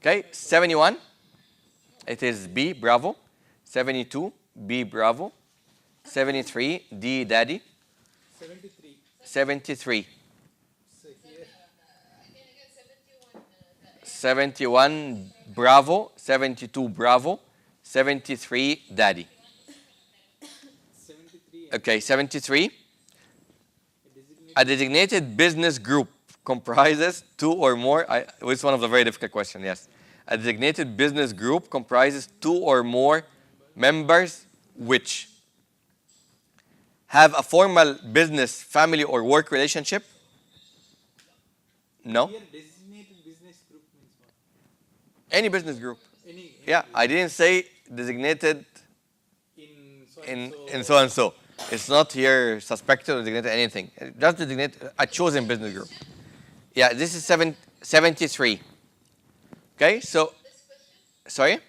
Okay, 71, it is B, bravo. 72, B, bravo. 73, D, daddy. 73. 73. So here, 71, bravo. 72, bravo. 73, daddy. 73. Okay, 73. A A designated business group comprises two or more. It's one of the very difficult questions, yes. A designated business group comprises two or more members which have a formal business, family, or work relationship. No. Here, designated business group means what? Any business group. Any Yeah, I didn't say designated in so in so and so. It's not here suspected or designated anything. Just designate a chosen business group. Yeah, this is 73. Okay, so, sorry? Did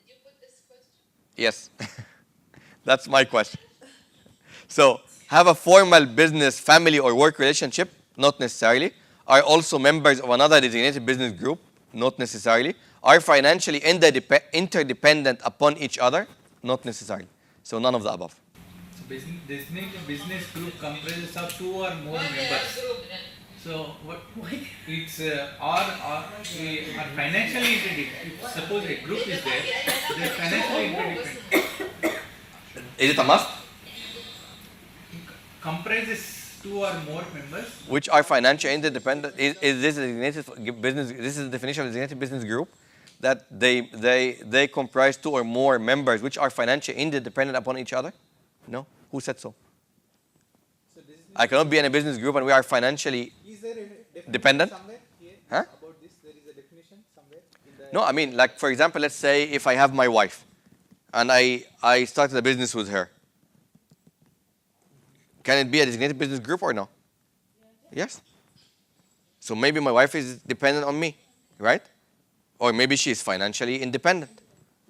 you put this question? Yes, that's my question. So, have a formal business, family, or work relationship? Not necessarily. Are also members of another designated business group? Not necessarily. Are financially interdependent upon each other? Not necessarily. So, none of the above. So designated business group comprises of two or more members. So why it's are financially interdependent. Suppose a group is there, they are financially interdependent. Is it a must? Comprises two or more members. Which are financially interdependent. Is this a designated business? This is the definition of a designated business group, that they comprise two or more members which are financially interdependent upon each other. No, who said so? So this is I cannot be in a business group and we are financially. Is there a definition Dependent? somewhere here Huh? about this? There is a definition somewhere in the. No, I mean, like, for example, let's say if I have my wife and I started a business with her. Can it be a designated business group or no? Yes. So maybe my wife is dependent on me, right? Or maybe she is financially independent.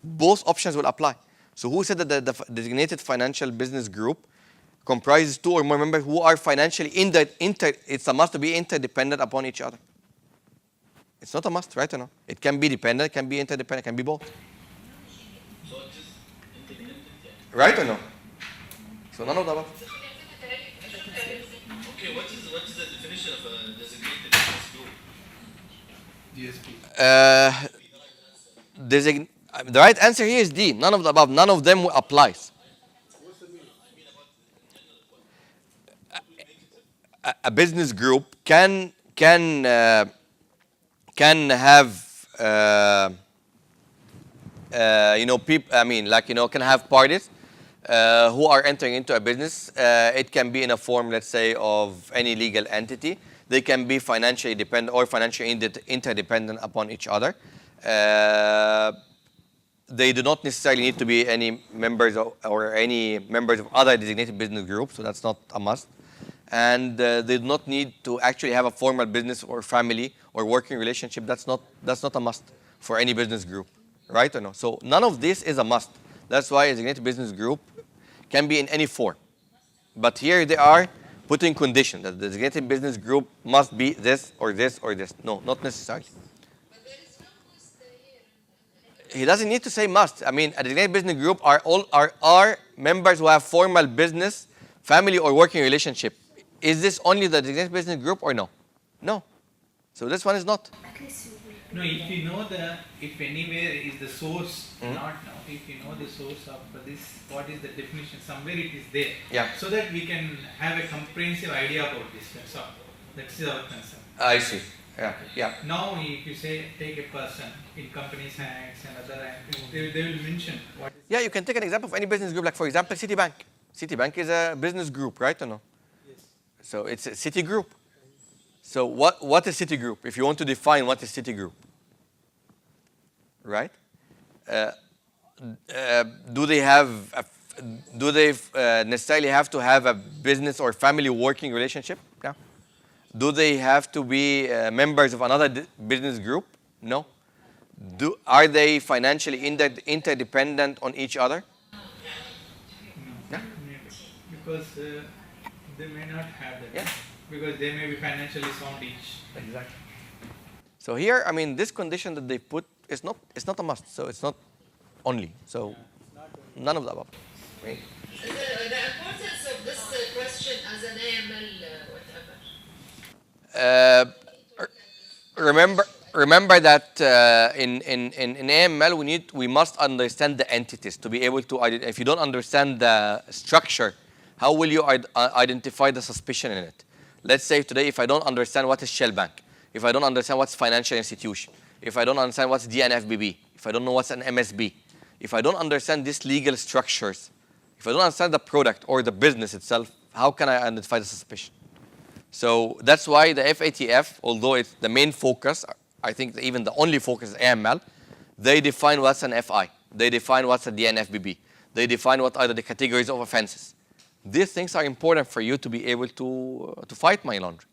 Both options will apply. So who said that the designated financial business group comprises two or more members who are financially it's a must to be interdependent upon each other? It's not a must, right or no? It can be dependent, it can be interdependent, it can be both. So it is interdependent, yeah. Right or no? So none of the above. Okay, what is the definition of a designated business group? GSP. The right answer here is D. None of the above. None of them applies. A business group can have people. I mean, like, can have parties who are entering into a business. It can be in a form, let's say, of any legal entity. They can be financially dependent or financially interdependent upon each other. They do not necessarily need to be any members or any members of other designated business groups, so that's not a must. And they do not need to actually have a formal business or family or working relationship. That's not a must for any business group, right or no? So none of this is a must. That's why a designated business group can be in any form. But here they are putting condition that the designated business group must be this or this or this. No, not necessarily. But there is no must here. He doesn't need to say must. I mean, a designated business group are members who have formal business, family, or working relationship. Is this only the designated business group or no? No. So this one is not. No, if you know if anywhere is the source, not now, if you know the source of this, what is the definition, somewhere it is there. Yeah. So that we can have a comprehensive idea about this. That's all. That's our concern. I see. Yeah. Yeah. Now, if you say, take a person in companies acts and other acts, they will mention what is. Yeah, you can take an example of any business group, like, for example, Citibank. Citibank is a business group, right or no? Yes. So it's a city group. So what is city group? If you want to define what is city group, right? Do they necessarily have to have a business or family working relationship? No. Do they have to be members of another business group? No. Are they financially interdependent on each other? No. Because they may not have that. Yeah. Because they may be financially sound each. Exactly. So here, I mean, this condition that they put is not, it's not a must. So it's not only. So none of the above. Right? The importance of this question as an AML whatever. Remember that in AML we must understand the entities to be able to if you don't understand the structure, how will you identify the suspicion in it? Let's say today, if I don't understand what is Shell Bank, if I don't understand what's financial institution, if I don't understand what's DNFBB, if I don't know what's an MSB, if I don't understand these legal structures, if I don't understand the product or the business itself, how can I identify the suspicion? So that's why the FATF, although it's the main focus, I think even the only focus is AML, they define what's an FI. They define what's a DNFBB. They define what are the categories of offenses. These things are important for you to be able to fight money laundering.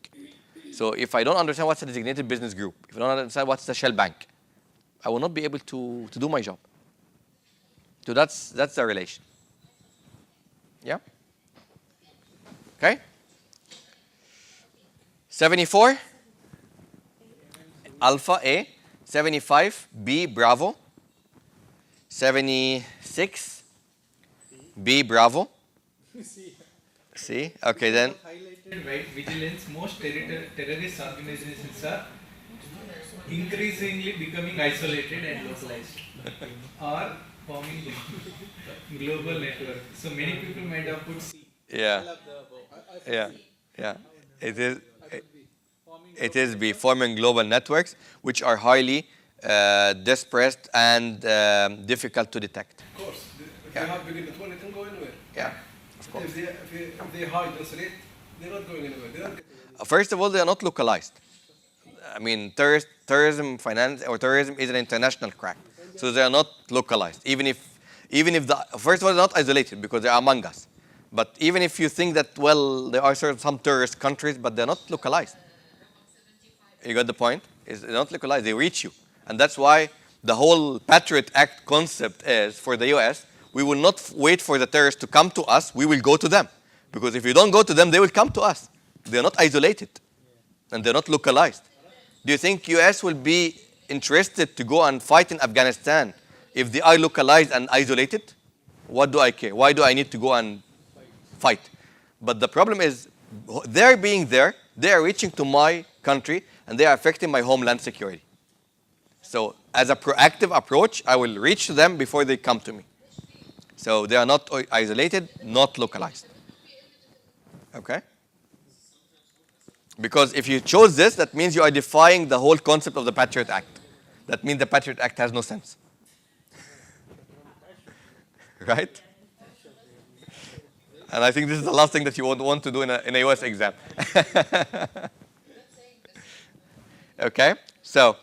So if I don't understand what's a designated business group, if I don't understand what's the Shell Bank, I will not be able to do my job. So that's the relation. Yeah? Okay? 74, Alpha A. 75, B, Bravo. 76, B, Bravo. C. Okay, then. Highlighted by vigilance, most terrorist organizations are increasingly becoming isolated and localized, or forming global network. So many people might have put C. Yeah. Yeah. Yeah. It is B, forming global networks, which are highly dispersed and difficult to detect. Of course, if Yeah. they have big network, they can go anywhere. Yeah, of course. If they hide this rate, they're not going anywhere. They're not First of all, they are not localized. I mean, terrorism finance or terrorism is an international crime, so they are not localized. Even if first of all, they're not isolated because they are among us. But even if you think that, well, there are some terrorist countries, but they're not localized. You got the point? They're not localized. They reach you, and that's why the whole Patriot Act concept is for the U.S. We will not wait for the terrorists to come to us. We will go to them, because if you don't go to them, they will come to us. They're not isolated, and they're not localized. Do you think U.S. will be interested to go and fight in Afghanistan if they are localized and isolated? What do I care? Why do I need to go and fight? But the problem is, they're being there, they are reaching to my country, and they are affecting my homeland security. So as a proactive approach, I will reach to them before they come to me. So they are not isolated, not localized. Okay? Because if you chose this, that means you are defying the whole concept of the Patriot Act. That means the Patriot Act has no sense. Right? And I think this is the last thing that you would want to do in a US exam. Okay? So,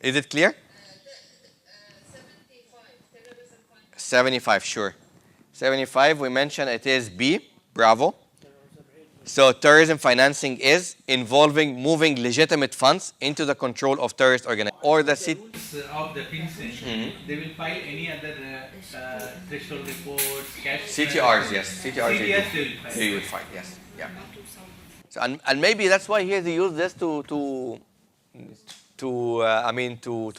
is it clear? 75, sure. 75, we mentioned it is B, Bravo. So terrorism financing is involving moving legitimate funds into the control of terrorist organizations. Or the Rules of the FinCEN, they will file any other threshold reports, cash. CTRs, yes. CTRs they will file. they will find, yes. Yeah. So, and maybe that's why here they use this to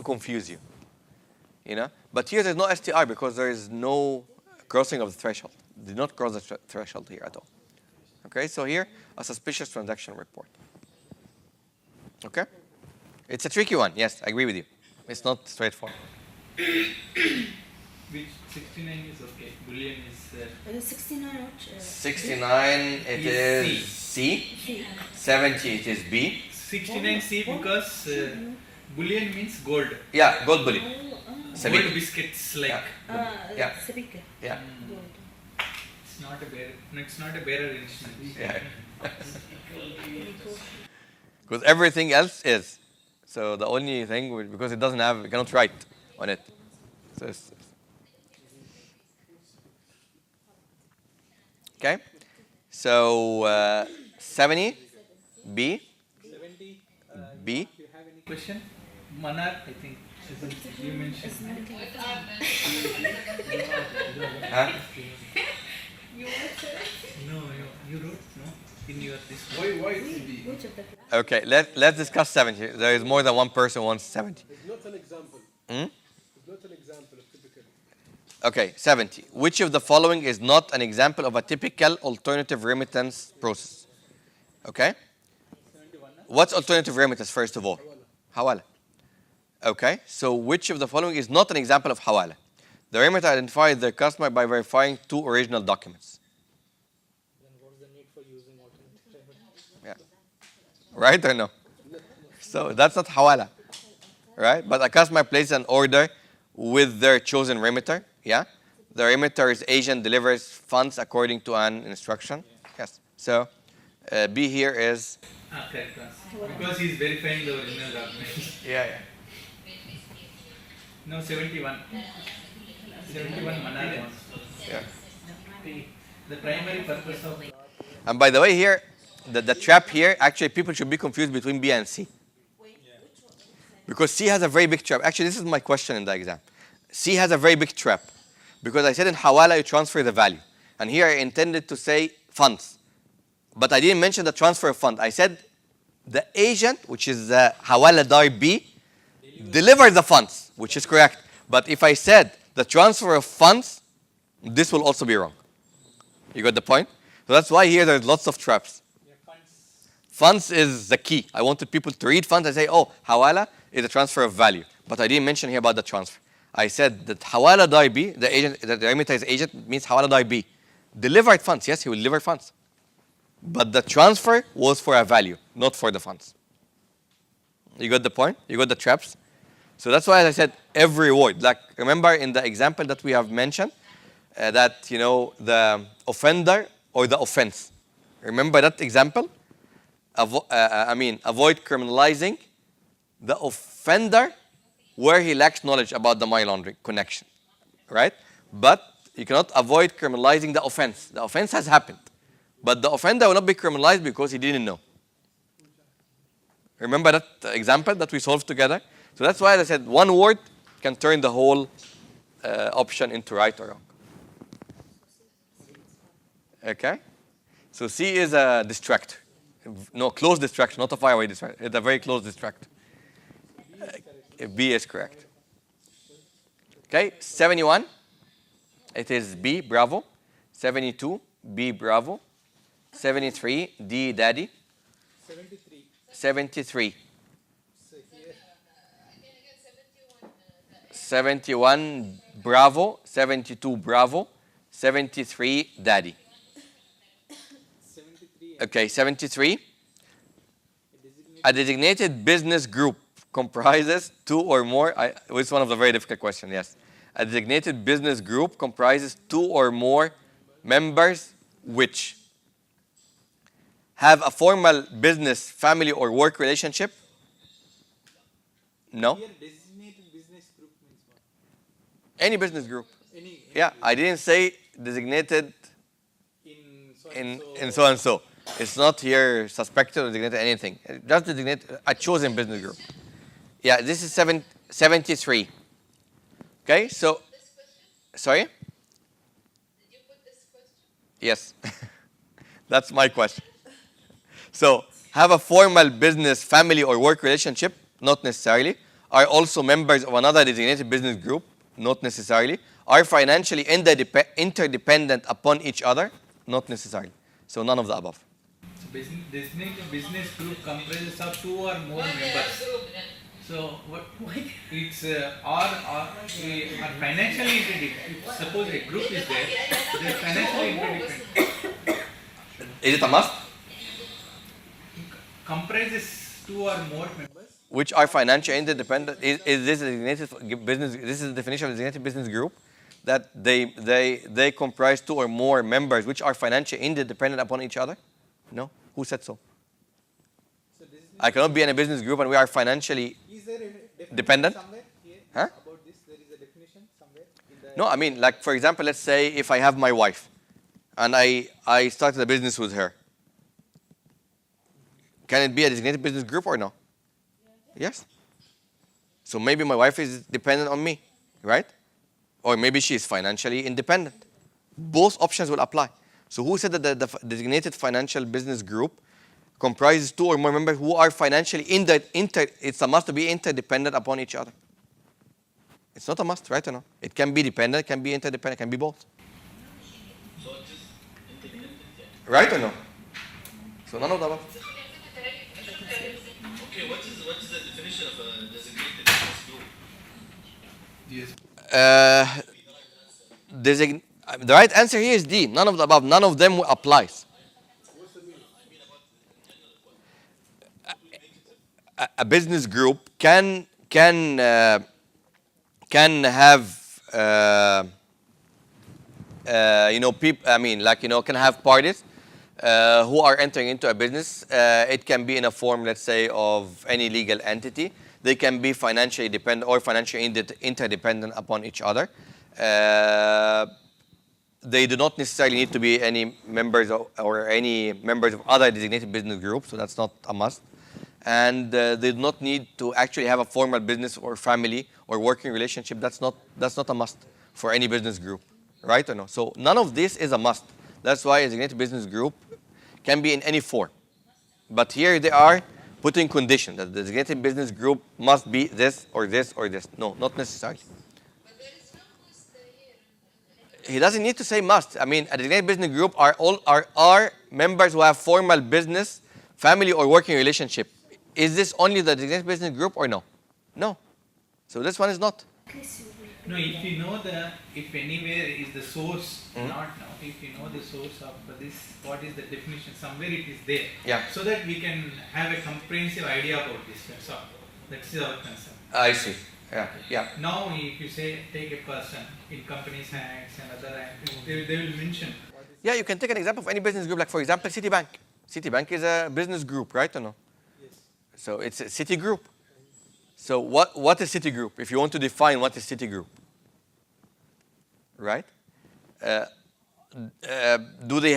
confuse you. You know? But here there's no STR because there is no crossing of the threshold. They did not cross the threshold here at all. Okay, so here, a suspicious transaction report. Okay? It's a tricky one. Yes, I agree with you. It's not straightforward. Which 69 is okay. Bullion is 69 which? 69, it is C. 70, it is B. 69C because bullion means gold. Yeah, gold bullion. Gold biscuits like. Yeah. Sabika. Yeah. It's not a bearer. No, it's not a bearer instrument. Yeah. Because everything else is. So the only thing, because it doesn't have, it cannot write on it. So okay. So 70, B. 70. B. If you have any Question? Manar, I think. You mentioned. Huh? No, you wrote, no? in your this. Why Cb? Which of the class? Okay, let's discuss 70. There is more than one person who wants 70. It's not an example. Hmm? It's not an example of typical. Okay, 70. Which of the following is not an example of a typical alternative remittance process? Okay? What's alternative remittance, first of all? Hawala. Okay, so which of the following is not an example of hawala? The remitter identifies the customer by verifying two original documents. Then what's the need for using alternative payment? Yeah. Right or no? So that's not hawala. Right? But a customer places an order with their chosen remitter. Yeah? The remitter's agent delivers funds according to an instruction. Yes. So B here is. Correct. Because he is verifying the original document. Yeah. No, 71. 71 Manal wants. Yeah. The primary purpose of. And by the way, here, the trap here, actually, people should be confused between B and C. Because C has a very big trap. Actually, this is my question in the exam. C has a very big trap. Because I said in Hawala, you transfer the value. And here I intended to say funds. But I didn't mention the transfer of fund. I said the agent, which is the Hawala Dar B, delivers the funds, which is correct. But if I said the transfer of funds, this will also be wrong. You got the point? So that's why here there's lots of traps. Yeah, funds. Funds is the key. I wanted people to read funds and say, oh, Hawala is a transfer of value. But I didn't mention here about the transfer. I said that Hawala Dar B, the agent, the remitter's agent means Hawala Dar B. Delivered funds. Yes, he will deliver funds. But the transfer was for a value, not for the funds. You got the point? You got the traps? So that's why, as I said, every word. Like, remember in the example that we have mentioned, that, you know, the offender or the offense. Remember that example? Avoid criminalizing the offender where he lacks knowledge about the money laundering connection, right? But you cannot avoid criminalizing the offense. The offense has happened. But the offender will not be criminalized because he didn't know. Remember that example that we solved together? So that's why I said one word can turn the whole option into right or wrong. Okay? So C is a distractor. No, close distraction, not a faraway distraction. It's a very close distractor. B is correct. Okay, 71. It is B, bravo. 72, B, bravo. 73, D, daddy. 73. 73. So here, Again, 71. 71, bravo. 72, bravo. 73, daddy. 73. Okay, 73. A designated A designated business group comprises two or more. It's one of the very difficult questions, yes. A designated business group comprises two or more members which have a formal business, family, or work relationship. No? Here, designated business group means what? Any business group. Any Yeah, I didn't say designated in so in so and so. It's not here suspected or designated anything. Just designate a chosen business group. Yeah, this is 73. Okay, so, sorry? Did you put this question? Yes. That's my question. So, have a formal business, family, or work relationship? Not necessarily. Are also members of another designated business group? Not necessarily. Are financially interdependent upon each other? Not necessarily. So, none of the above. So designated business group comprises of two or more members. So why it's or financially interdependent. Suppose a group is there, they are financially interdependent. Is it a must? Comprises two or more members. Which are financially interdependent? Is this a designated business? This is the definition of a designated business group, that they comprise two or more members which are financially interdependent upon each other? No. Who said so? So this is I cannot be in a business group and we are financially. Is there a definition Dependent? somewhere here Huh? about this? There is a definition somewhere in the. No, I mean, like, for example, let's say if I have my wife and I started a business with her. Can it be a designated business group or no? Yes. So maybe my wife is dependent on me, right? Or maybe she is financially independent. Both options will apply. So who said that the designated financial business group comprises two or more members who are financially it's a must to be interdependent upon each other? It's not a must, right or no? It can be dependent, it can be interdependent, it can be both. So it is interdependent, yeah. Right or no? So none of the above. Okay, what is the definition of a designated business group? Yes. The right answer here is D. None of the above. None of them applies. A business group can have people. I mean, like can have parties who are entering into a business. It can be in a form, let's say, of any legal entity. They can be financially dependent or financially interdependent upon each other. They do not necessarily need to be any members or any members of other designated business groups, so that's not a must. And they do not need to actually have a formal business or family or working relationship. That's not a must for any business group, right or no? So none of this is a must. That's why a designated business group can be in any form. But here they are putting conditions that the designated business group must be this or this or this. No, not necessarily. But there is no must here. He doesn't need to say must. I mean, a designated business group are members who have formal business, family, or working relationship. Is this only the designated business group or no? No. So this one is not. No, if you know if anywhere is the source, not now, if you know the source of this, what is the definition, somewhere it is there. Yeah. So that we can have a comprehensive idea about this, that's all. That's our concern. I see. Yeah. Yeah. Now, if you say, take a person in companies acts and other acts, they will mention. Yeah, you can take an example of any business group, like for example, Citibank. Citibank is a business group, right or no? Yes. So it's a city group. So what is city group? If you want to define what is city group, right? Do they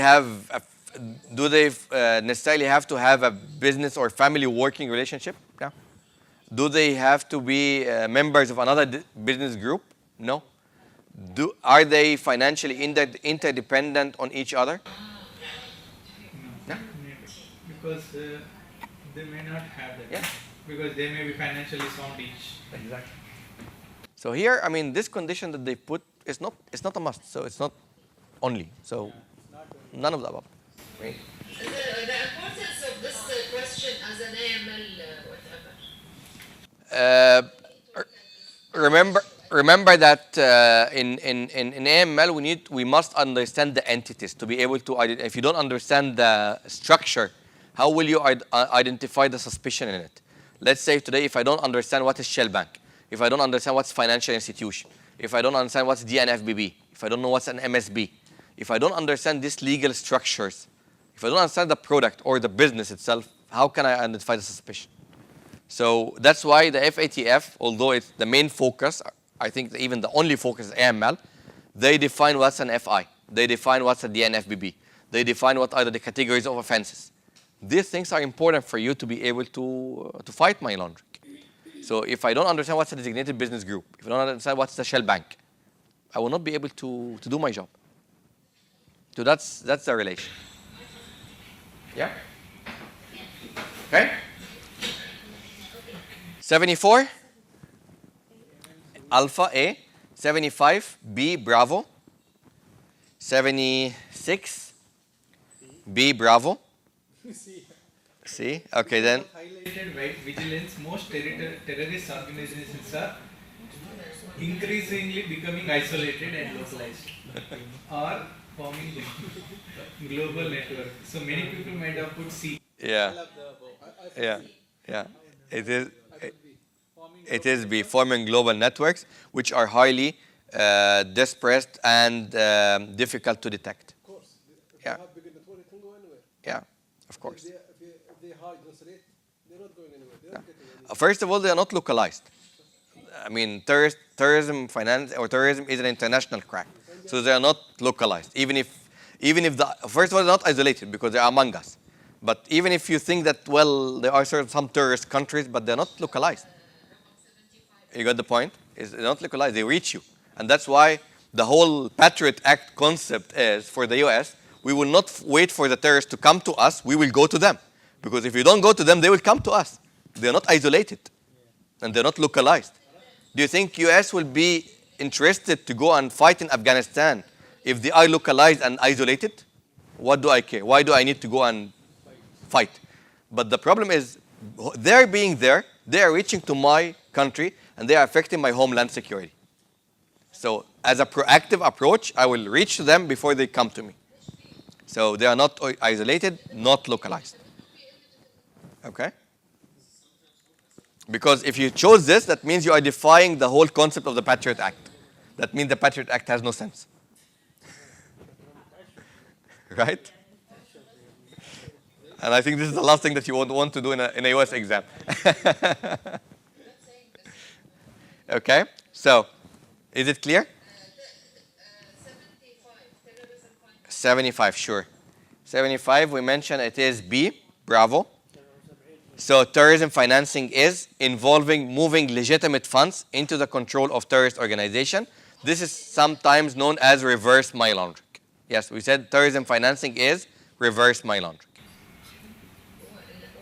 necessarily have to have a business or family working relationship? Yeah. Do they have to be members of another business group? No. Are they financially interdependent on each other? No, because they may not have that. Yeah. Because they may be financially sound each. Exactly. So here, I mean, this condition that they put is not a must. So it's not only. So none of the above. Right. The importance of this question as an AML whatever. Remember that in AML we must understand the entities to be able to identify. If you don't understand the structure, how will you identify the suspicion in it? Let's say today, if I don't understand what is Shell Bank, if I don't understand what's financial institution, if I don't understand what's DNFBB, if I don't know what's an MSB, if I don't understand these legal structures, if I don't understand the product or the business itself, how can I identify the suspicion? So that's why the FATF, although it's the main focus, I think even the only focus is AML, they define what's an FI. They define what's a DNFBB. They define what are the categories of offenses. These things are important for you to be able to fight money laundering. So if I don't understand what's a designated business group, if I don't understand what's the Shell Bank, I will not be able to do my job. So that's the relation. Yeah? Okay? 74, Alpha A. 75, B, Bravo. 76, B, Bravo. See? Okay, then. Highlighted by vigilance, most terrorist organizations are increasingly becoming isolated and localized or forming global network. So many people might have put C. Yeah. Yeah. Yeah. It is B, forming global networks, which are highly dispersed and difficult to detect. Of course. If Yeah. they have big network, it can go anywhere. Yeah, of course. If they hide this rate, they're not going anywhere. They're not getting anywhere. First of all, they are not localized. I mean, terrorism finance or terrorism is an international crime, so they are not localized. Even if first of all, they're not isolated because they are among us. But even if you think that, well, there are some terrorist countries, but they're not localized. You got the point? They're not localized. They reach you, and that's why the whole Patriot Act concept is for the U.S. we will not wait for the terrorists to come to us. We will go to them. Because if you don't go to them, they will come to us. They're not isolated. And they're not localized. Do you think US will be interested to go and fight in Afghanistan if they are localized and isolated? What do I care? Why do I need to go and fight? But the problem is, they're being there, they are reaching to my country, and they are affecting my homeland security. So as a proactive approach, I will reach to them before they come to me. So they are not isolated, not localized. Okay? Because if you chose this, that means you are defying the whole concept of the Patriot Act. That means the Patriot Act has no sense. Right? And I think this is the last thing that you would want to do in a US exam. Okay? So, is it clear? 75, sure. 75, we mentioned it is B, bravo. So terrorism financing is involving moving legitimate funds into the control of terrorist organization. This is sometimes known as reverse money laundering. Yes, we said terrorism financing is reverse money laundering.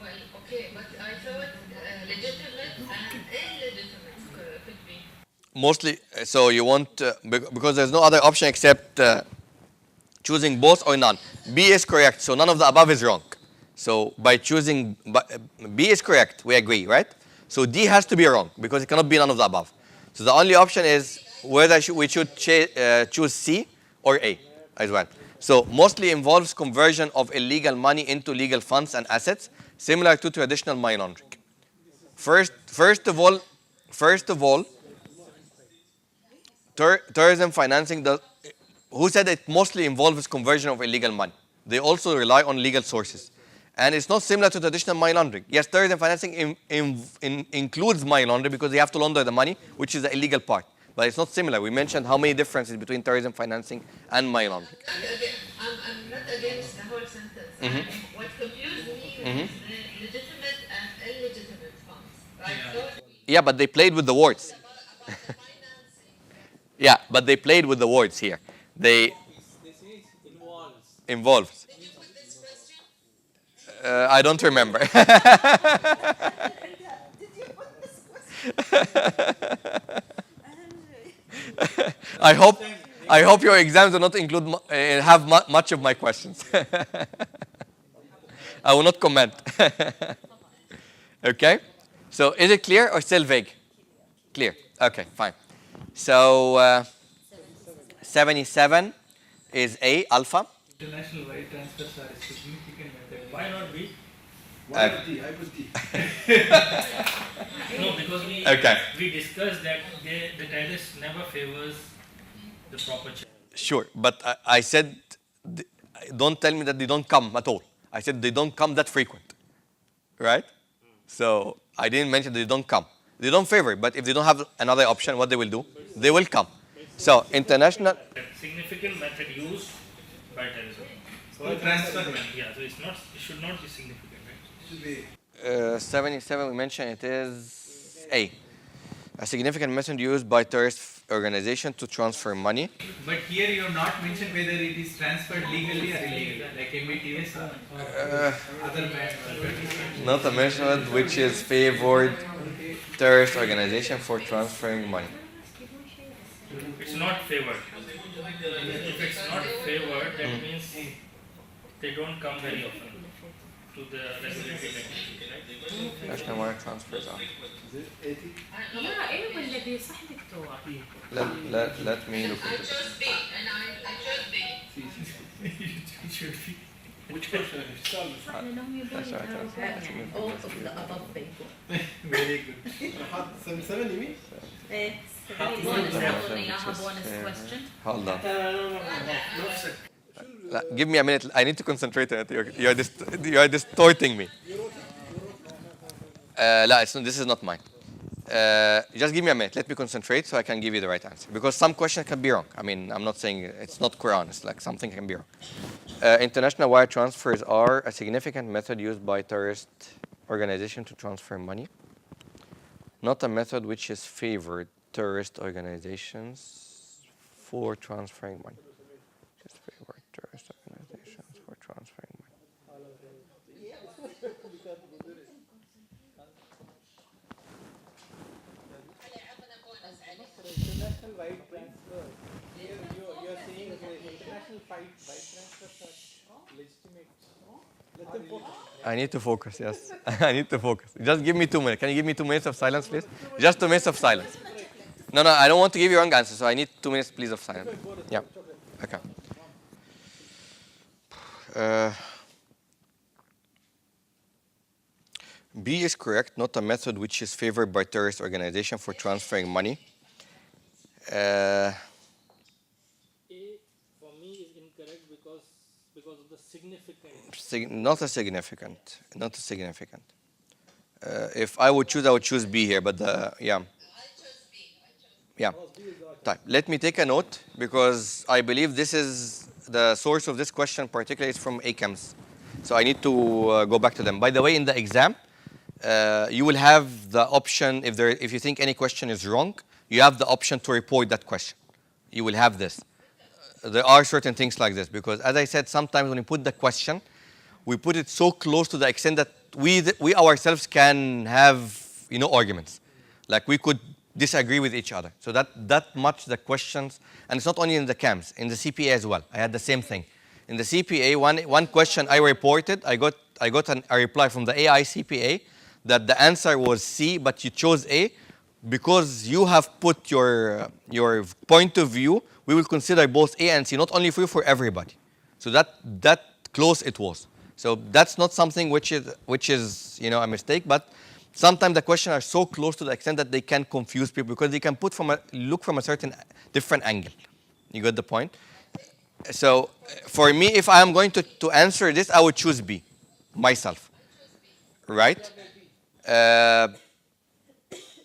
Well, okay, but I thought legitimate and illegitimate could be. Mostly, so you want, because there's no other option except choosing both or none. B is correct, so none of the above is wrong. So by choosing, B is correct, we agree, right? So D has to be wrong because it cannot be none of the above. So the only option is whether we should choose C or A as well. So mostly involves conversion of illegal money into legal funds and assets, similar to traditional money laundering. First of all, terrorism financing does. Who said it mostly involves conversion of illegal money? They also rely on legal sources. And it's not similar to traditional money laundering. Yes, terrorism financing includes money laundering because they have to launder the money, which is the illegal part. But it's not similar. We mentioned how many differences between terrorism financing and money laundering. I'm not against the whole sentence. What confused me is the legitimate and illegitimate funds. Right? Yeah, but they played with the words. Yeah, but they played with the words here. They involves. I don't remember. I hope your exams do not include have much of my questions. I will not comment. Okay. So is it clear or still vague? Clear. Okay, fine. So 77 is A, alpha. International wire transfers are a significant method. Why not B? Why put D? I put D. No, because we discussed that the terrorist never favors the proper channel. Sure, but I said, don't tell me that they don't come at all. I said they don't come that frequent, right? So I didn't mention they don't come. They don't favor, but if they don't have another option, what they will do? They will come. So international. Significant method used by terrorism. For transfer. Yeah, so it should not be significant, right? Should be 77, we mentioned it is A. A significant method used by terrorist organization to transfer money. But here you have not mentioned whether it is transferred legally or illegally, like MATS or other methods. Not a method which is favored terrorist organization for transferring money. It's not favored. If it's not favored, that means they don't come very often to the regulatory mechanism, right? National wire transfers are. يا ايه ولا بصح دكتور Let me look I at it. chose B, and I chose B. It should be. which question have you solved? صح لانهم يبون all of the above people Very good. حط 77 you mean? ايه bonus تاخذ اياها bonus question Hold on. Give me a minute. I need to concentrate on it. You are distorting me. لا, this is not mine. Just give me a minute. Let me concentrate so I can give you the right answer. Because some question can be wrong. I mean, I'm not saying it's not Quran. It's like something can be wrong. International wire transfers are a significant method used by terrorist organization to transfer money. Not a method which is favored terrorist organizations for transferring money. Just favored terrorist organization. I need to focus, yes. I need to focus. Just give me 2 minutes. Can you give me 2 minutes of silence, please? Just 2 minutes of silence. No, I don't want to give you wrong answer, so I need 2 minutes, please, of silence. Yeah. Okay. B is correct, not a method which is favored by terrorist organization for transferring money. A for me is incorrect because of the significant. Not a significant. If I would choose B here, but yeah. Yeah. Type. Let me take a note because I believe this is the source of this question, particularly is from ACAMS. So I need to go back to them. By the way, in the exam, you will have the option, if you think any question is wrong, you have the option to report that question. You will have this. There are certain things like this because, as I said, sometimes when we put the question, we put it so close to the extent that we ourselves can have arguments. Like we could disagree with each other. So that much the questions, and it's not only in the CAMS, in the CPA as well. I had the same thing. In the CPA, one question I reported, I got a reply from the AI CPA that the answer was C, but you chose A because you have put your point of view. We will consider both A and C, not only for you, for everybody. So that close it was. So that's not something which is a mistake, but sometimes the questions are so close to the extent that they can confuse people because they can look from a certain different angle. You got the point? So for me, if I am going to answer this, I would choose B, myself. Right?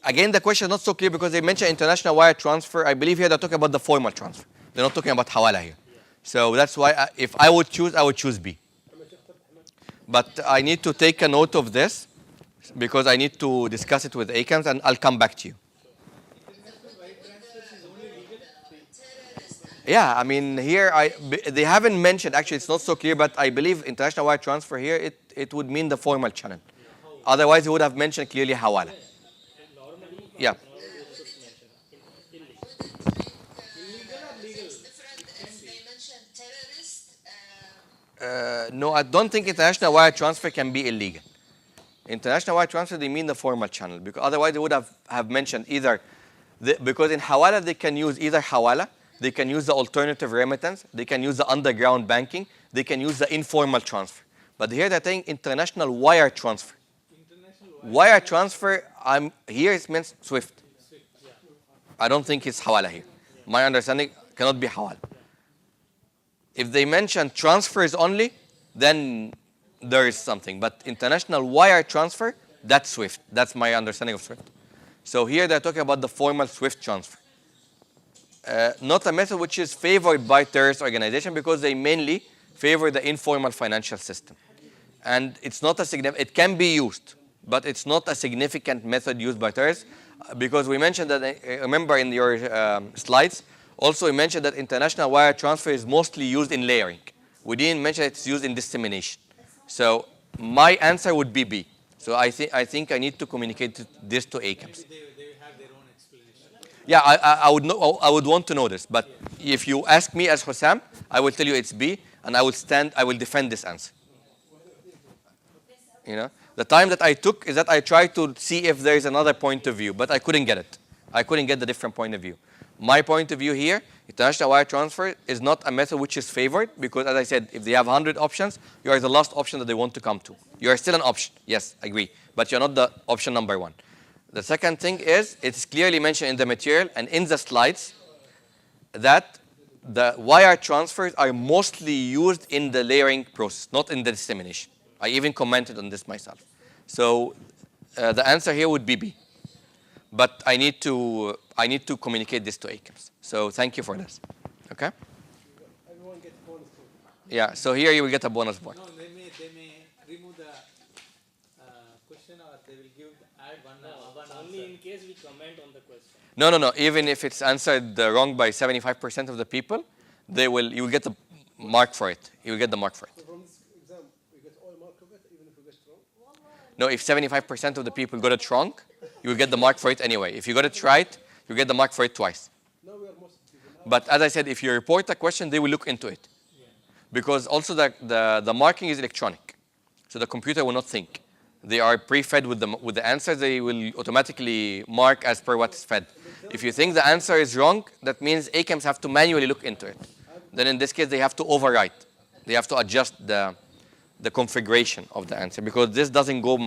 Again, the question is not so clear because they mentioned international wire transfer. I believe here they're talking about the formal transfer. They're not talking about hawala here. So that's why if I would choose B. But I need to take a note of this because I need to discuss it with ACAMS and I'll come back to you. Yeah, I mean here they haven't mentioned, actually it's not so clear, but I believe international wire transfer here it would mean the formal channel. Otherwise, they would have mentioned clearly hawala. Yeah. No, I don't think international wire transfer can be illegal. International wire transfer, they mean the formal channel because otherwise they would have mentioned either, because in hawala they can use either hawala, they can use the alternative remittance, they can use the underground banking, they can use the informal transfer. But here they're saying international wire transfer. Wire transfer, here it means SWIFT. I don't think it's hawala here. My understanding cannot be hawala. If they mention transfers only, then there is something. But international wire transfer, that's SWIFT. That's my understanding of SWIFT. So here they're talking about the formal SWIFT transfer. Not a method which is favored by terrorist organizations because they mainly favor the informal financial system. And it's not it can be used, but it's not a significant method used by terrorists because we mentioned that, remember in your slides, also we mentioned that international wire transfer is mostly used in layering. We didn't mention it's used in dissemination. So my answer would be B. So I think I need to communicate this to ACAMS. They have their own explanation. Yeah, I would want to know this, but if you ask me as Hussam, I will tell you it's B, and I will defend this answer. The time that I took is that I tried to see if there is another point of view, but I couldn't get it. I couldn't get the different point of view. My point of view here, international wire transfer is not a method which is favored because, as I said, if they have 100 options, you are the last option that they want to come to. You are still an option. Yes, I agree. But you're not the option number one. The second thing is, it's clearly mentioned in the material and in the slides that the wire transfers are mostly used in the layering process, not in the dissemination. I even commented on this myself. So the answer here would be B. But I need to communicate this to ACAMS. So thank you for this. Okay? Everyone gets bonus too. Yeah, so here you will get a bonus point. No, they may remove the question or they will add one Only in case we comment on the question. No. Even if it's answered wrong by 75% of the people, you will get the mark for it. You will get the mark for it. So from this exam, we get all mark of it, even if we get wrong. No, if 75% of the people got it wrong, you will get the mark for it anyway. If you got it right, you get the mark for it twice. Now we are most people. But as I said, if you report a question, they will look into it. Because also the marking is electronic. So the computer will not think. They are pre-fed with the answers. They will automatically mark as per what is fed. If you think the answer is wrong, that means ACAMS have to manually look into it. Then in this case, they have to overwrite. They have to adjust the configuration of the answer because this doesn't go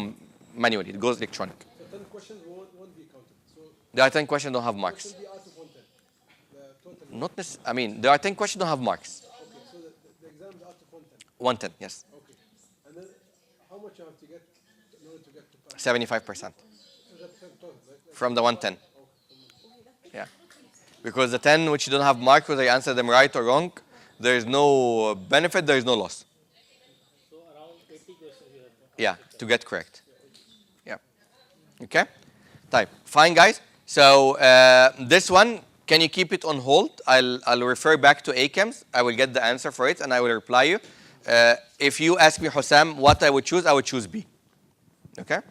manually. It goes electronic. So 10 questions won't be counted. So There are 10 questions don't have it marks. will be out of 110. The total. Not necessarily. I mean, there are 10 questions don't have marks. Okay, so the exam is out of 110. 110, yes. Okay. And then how much you have to get in order to get to pass? 75% So that's 10 total, right? from the 110. Yeah. Because the 10 which you don't have marks, whether you answer them right or wrong, there is no benefit, there is no loss. So around 80 questions you have to. Yeah, to get correct. Yeah. Okay? Type. Fine, guys. So this one, can you keep it on hold? I'll refer back to ACAMS. I will get the answer for it and I will reply you. If you ask me, Hussam, what I would choose B. Okay?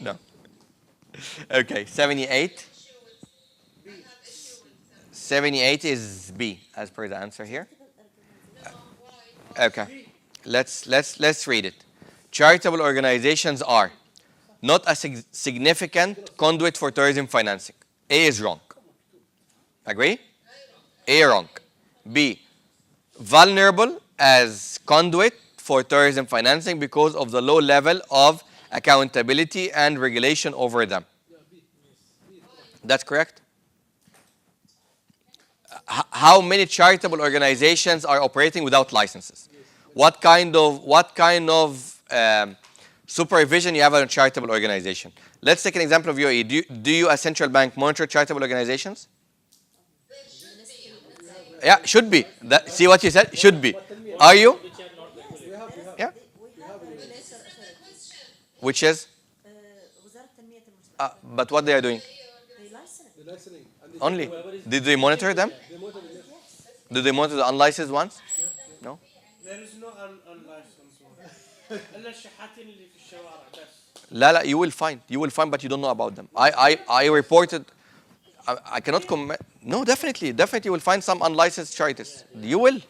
No. Okay, 78. 78 is B, as per the answer here. Okay, let's read it. Charitable organizations are not a significant conduit for tourism financing. A is wrong. Agree? A wrong. B, vulnerable as conduit for tourism financing because of the low level of accountability and regulation over them. That's correct? How many charitable organizations are operating without licenses? What kind of supervision you have on a charitable organization? Let's take an example of UAE. Do you, as central bank, monitor charitable organizations? Yeah, should be. See what you said? Should be. Are you? Yeah. Which is? But what they are doing? The licensing. And Only. Did they monitor them? they monitor it, yes. Did they monitor the unlicensed ones? No. There is no unlicensed one. إلا الشحاتين اللي في الشوارع بس. La, you will find. You will find, but you don't know about them. I reported. I cannot comment. No, definitely you will find some unlicensed charities. You will.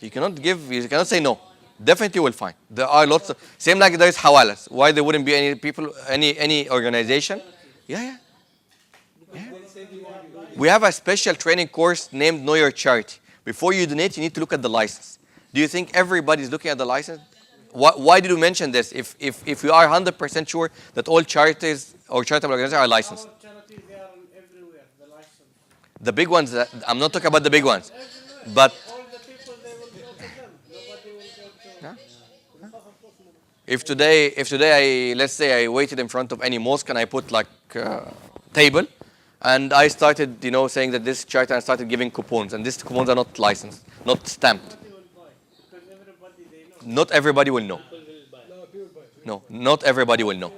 You cannot say no. Definitely you will find. There are lots of, same like there is hawalas. Why there wouldn't be any people, any organization? Yeah. We have a special training course named Know Your Charity. Before you donate, you need to look at the license. Do you think everybody is looking at the license? Why did you mention this? If you are 100% sure that all charities or charitable organizations are licensed. Our charities, they are everywhere, the license. The big ones, I'm not talking about the big ones. But All the people, they will go to them. Nobody will go to... if today let's say I waited in front of any mosque and I put like table and I started, saying that this charity, and I started giving coupons, and these coupons are not licensed, not stamped. Nobody will buy. Because everybody, they know. Not everybody will know. People will buy. No, people buy. No, not everybody will know.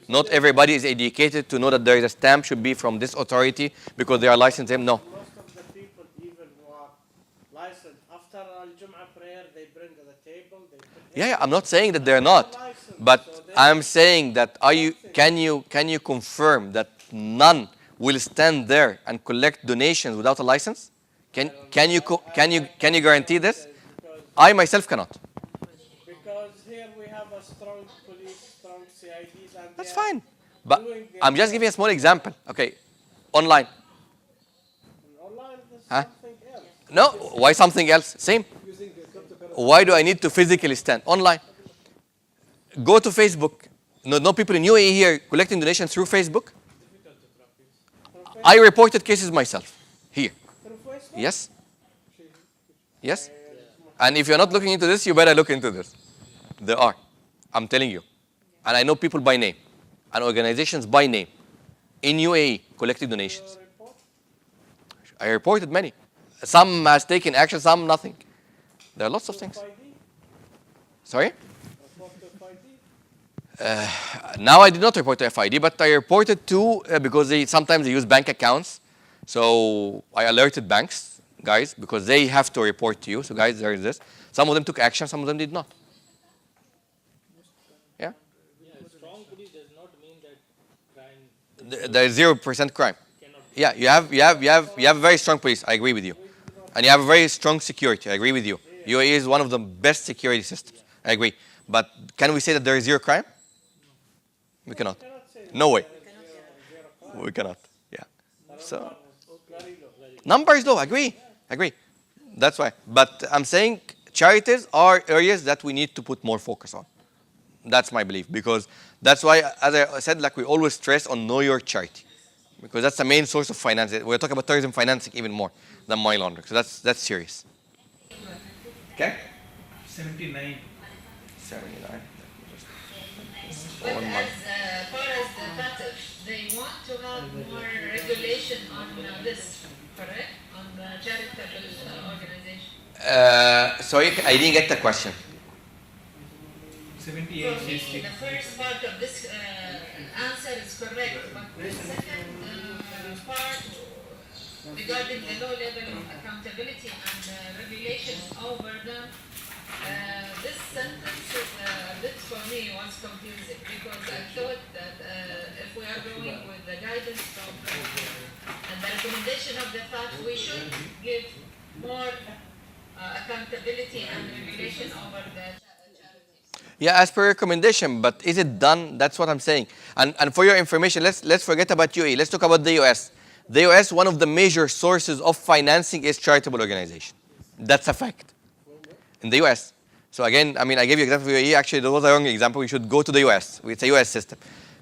Not everybody is educated to know that there is a stamp should be from this authority because they are licensed. No. Most of the people, even who are licensed, after Al-Jum'ah prayer, they bring the table, they put Yeah, I'm not saying that they're not, but I'm saying that can you confirm that none will stand there and collect donations without a license? Can you guarantee this? I myself cannot. because here we have a strong police, strong CIDs, and That's they are fine. But I'm just giving a small example. Okay, online. online, there's Huh? something else. No, why something else? Same. Using the cryptocurrency. Why do I need to physically stand? Online. Go to Facebook. No people in UAE here collecting donations through Facebook. I reported cases myself here. Through Facebook? Yes. Yes. And if you're not looking into this, you better look into this. There are. I'm telling you. And I know people by name and organizations by name in UAE collecting donations. I reported many. Some has taken action, some nothing. There are lots of things. Sorry? Now I did not report to FID, but I reported to because sometimes they use bank accounts. So I alerted banks, guys, because they have to report to you. So guys, there is this. Some of them took action, some of them did not. Yeah? Strong police does not mean that crime There is 0% crime. cannot Yeah, you have very strong police. I agree with you, and you have a very strong security. I agree with you. UAE is one of the best security systems. I agree. But can we say that there is zero crime? We cannot. No way. We cannot. Yeah. So number is low. Agree. Agree. That's why. But I'm saying charities are areas that we need to put more focus on. That's my belief, because that's why, as I said, like we always stress on know your charity, because that's the main source of finance. We're talking about terrorism financing even more than money laundering. So that's serious. Okay. 79. 79. But as far as the matter, they want to have more regulation on this, correct? On the charitable organization. Sorry, I didn't get the question. 78. For me, the first part of this answer is correct, but the second part regarding the low level of accountability and regulation over them, this sentence is a bit for me was confusing, because I thought that if we are going with the guidance from and the recommendation of the fact, we should give more accountability and regulation over the charities. Yeah, as per recommendation, but is it done? That's what I'm saying. And for your information, let's forget about UAE. Let's talk about the US. The US, one of the major sources of financing is charitable organization. That's a fact. In the US. So again, I mean, I gave you an example of UAE. Actually, that was a wrong example. We should go to the US. It's a US system.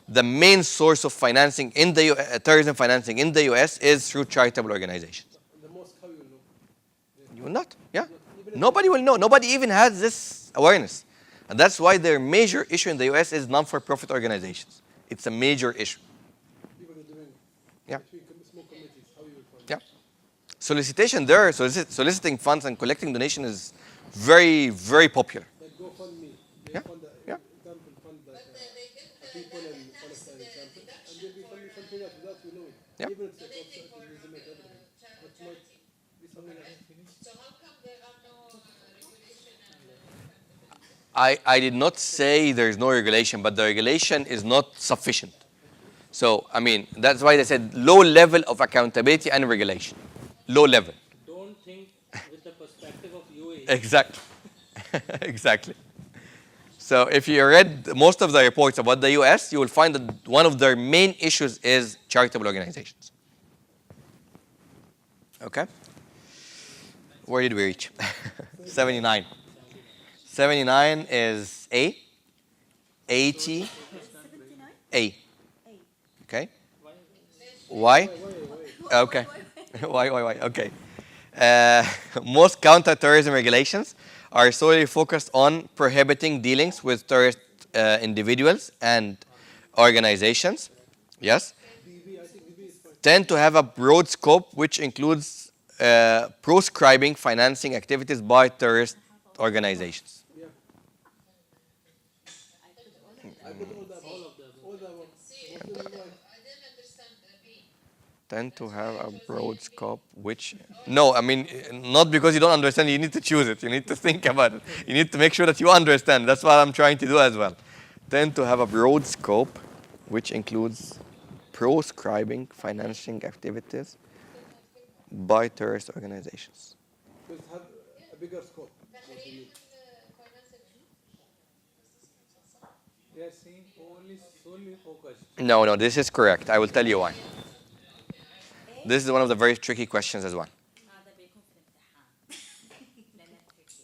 The main source of financing in the terrorism financing in the US is through charitable organizations. The most how you know. You will not. Yeah. Nobody will know. Nobody even has this awareness. And that's why their major issue in the US is non-for-profit organizations. It's a major issue. People are doing Yeah. between small committees, how you will find. Yeah. Solicitation there, soliciting funds and collecting donation is very, very popular. Like GoFundMe, they Yeah, fund yeah. example fund like But they get people in Palestine example, and they'll be funding something else without we know it. Yeah. Even if they cost legitimate everything, but might be something else. So how come there are no regulation and I did not say there is no regulation, but the regulation is not sufficient. So, I mean, that's why they said low level of accountability and regulation. Low level. Don't think with the perspective of UAE. Exactly. Exactly. So if you read most of the reports about the US, you will find that one of their main issues is charitable organizations. Okay? Where did we reach? 79. 79 is A. 80. A. Okay? Why? Okay. Why? Okay. Most counter-terrorism regulations are solely focused on prohibiting dealings with terrorist individuals and organizations. Yes. Tend to have a broad scope, which includes proscribing financing activities by terrorist organizations. I didn't understand the B. Tend to have a broad scope, which no, I mean not because you don't understand. You need to choose it. You need to think about it. You need to make sure that you understand. That's what I'm trying to do as well. Tend to have a broad scope, which includes proscribing financing activities by terrorist organizations. Because have a bigger scope. What you need. They are saying only solely focused. No, this is correct. I will tell you why. This is one of the very tricky questions as well. هذا بيكون في الامتحان لأنه tricky.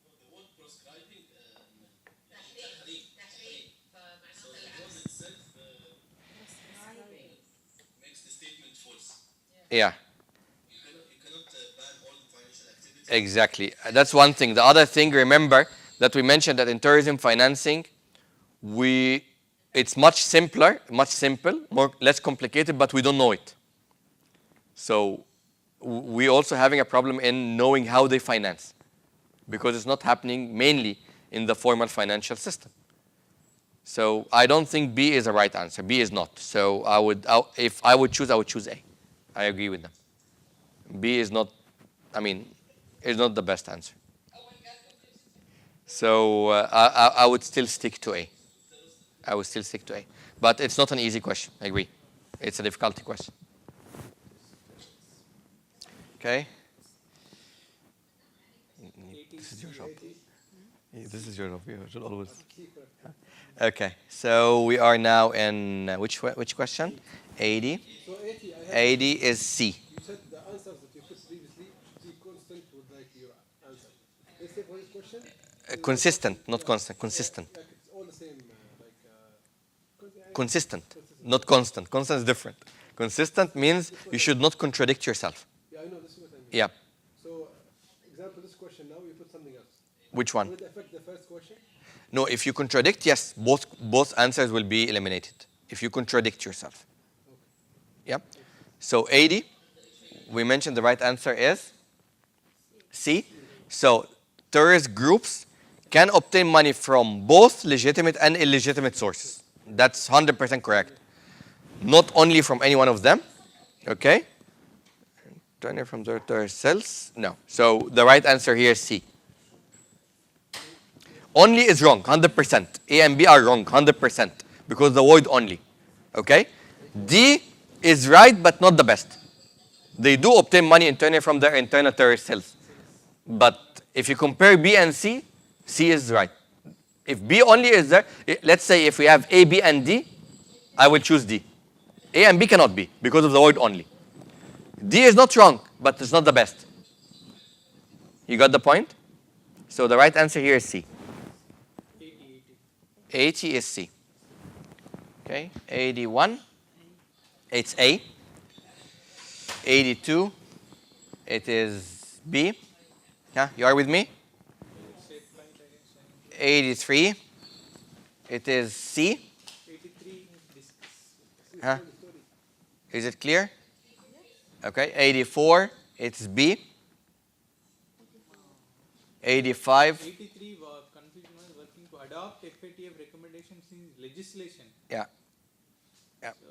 The word proscribing تحريم. So the word itself makes the statement false. Yeah, You cannot ban all financial activities. exactly. That's one thing. The other thing, remember that we mentioned that in terrorism financing, it's much simpler, less complicated, but we don't know it. So we also having a problem in knowing how they finance, because it's not happening mainly in the formal financial system. So I don't think B is the right answer. B is not. So if I would choose, I would choose A. I agree with them. B is not, is not the best answer. So I would still stick to A. But it's not an easy question. I agree. It's a difficult question. This is your job. This is your job. You should always. Okay, so we are now in which question? 80. So 80, I have 80 is C. You said the answers that you put previously should be constant with like your answer. Let's say for this question. Consistent, not constant. Consistent. Like it's all the same. Consistent, not constant. Constant is different. Consistent means you should not contradict yourself. Yeah, I know. This is what I mean. Yeah. So, example, this question now you put something else. Which Will one? it affect the first question? No, if you contradict, yes, both answers will be eliminated. If you contradict yourself. Yeah. So 80, we mentioned the right answer is C. So terrorist groups can obtain money from both legitimate and illegitimate sources. That's 100% correct. Not only from any one of them. Okay. Turn from their terrorist cells. No. So the right answer here is C. Only is wrong, 100%. A and B are wrong, 100%, because the word only. Okay? D is right, but not the best. They do obtain money internally from their internal terrorist cells. But if you compare B and C, C is right. If B only is there, let's say if we have A, B, and D, I will choose D. A and B cannot be, because of the word only. D is not wrong, but it's not the best. You got the point? So the right answer here is C. 80 is C. Okay, 81, it's A. 82, it is B. Yeah, you are with me? 83, it is C. 83. Huh? Is it clear? Okay, 84, it's B. 85. 83 confusion was working to adopt FATF recommendations in legislation. Yeah. Yeah. So,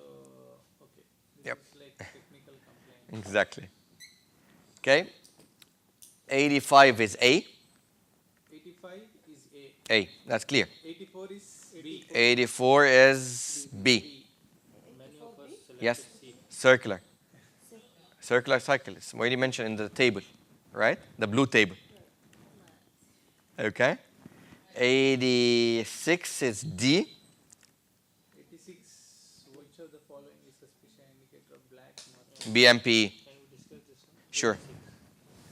okay. This Yep. is like technical complaint. Exactly. Okay. 85 is A. 85 is A. A. That's clear. 84 is B. 84 is B. Many of us selected Yes. C. Circular. Circular cycle. It's already mentioned in the table, right? The blue table. Okay. 86 is D. 86, which of the following is suspicion indicator of black market? BMP. Can we discuss this one? Sure.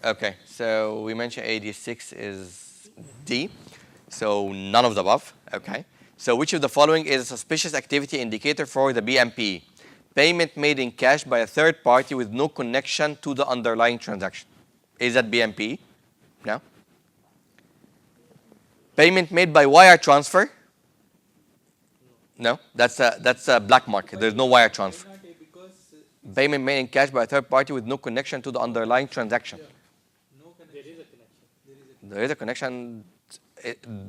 Okay, so we mentioned 86 is D. So none of the above. Okay. So which of the following is a suspicious activity indicator for the BMP? Payment made in cash by a third party with no connection to the underlying transaction. Is that BMP? No. Payment made by wire transfer? No, that's a black market. There's no wire transfer. Not A because Payment made in cash by a third party with no connection to the underlying transaction. no There connection. is a connection. There is a connection.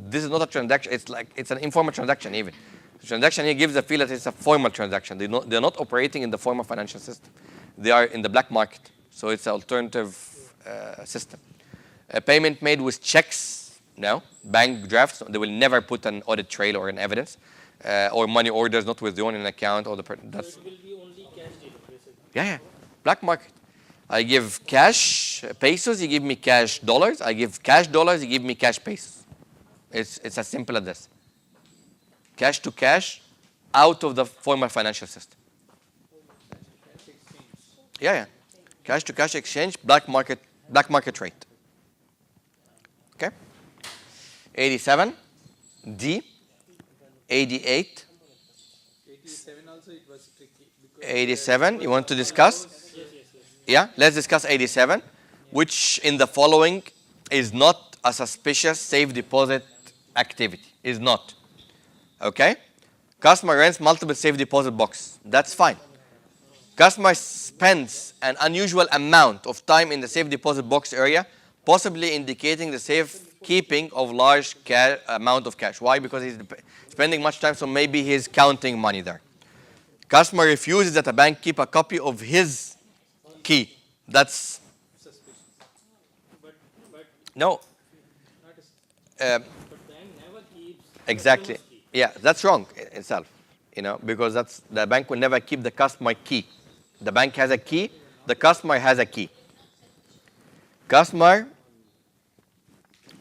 This is not a transaction. It's an informal transaction even. The transaction here gives the feel that it's a formal transaction. They're not operating in the formal financial system. They are in the black market. So it's an alternative system. A payment made with checks, no. Bank drafts, they will never put an audit trail or an evidence. Or money orders not withdrawn in an account. Or that's, So it will be only cash deal, basically. yeah. Black market. I give cash pesos, you give me cash dollars. I give cash dollars, you give me cash pesos. It's as simple as this. Cash to cash out of the formal financial system. Yeah. Cash to cash exchange, black market rate. Okay. 87, D. 88, 87 also it was tricky. Because 87. You want to discuss? Yeah, let's discuss 87, which in the following is not a suspicious safe deposit activity. Is not. Okay? Customer rents multiple safe deposit boxes. That's fine. Customer spends an unusual amount of time in the safe deposit box area, possibly indicating the safe keeping of large amount of cash. Why? Because he's spending much time, so maybe he's counting money there. Customer refuses that a bank keep a copy of his key. That's But no. bank never keeps Exactly. customer's key. Yeah, that's wrong itself. Because the bank will never keep the customer key. The bank has a key. The customer has a key. Customer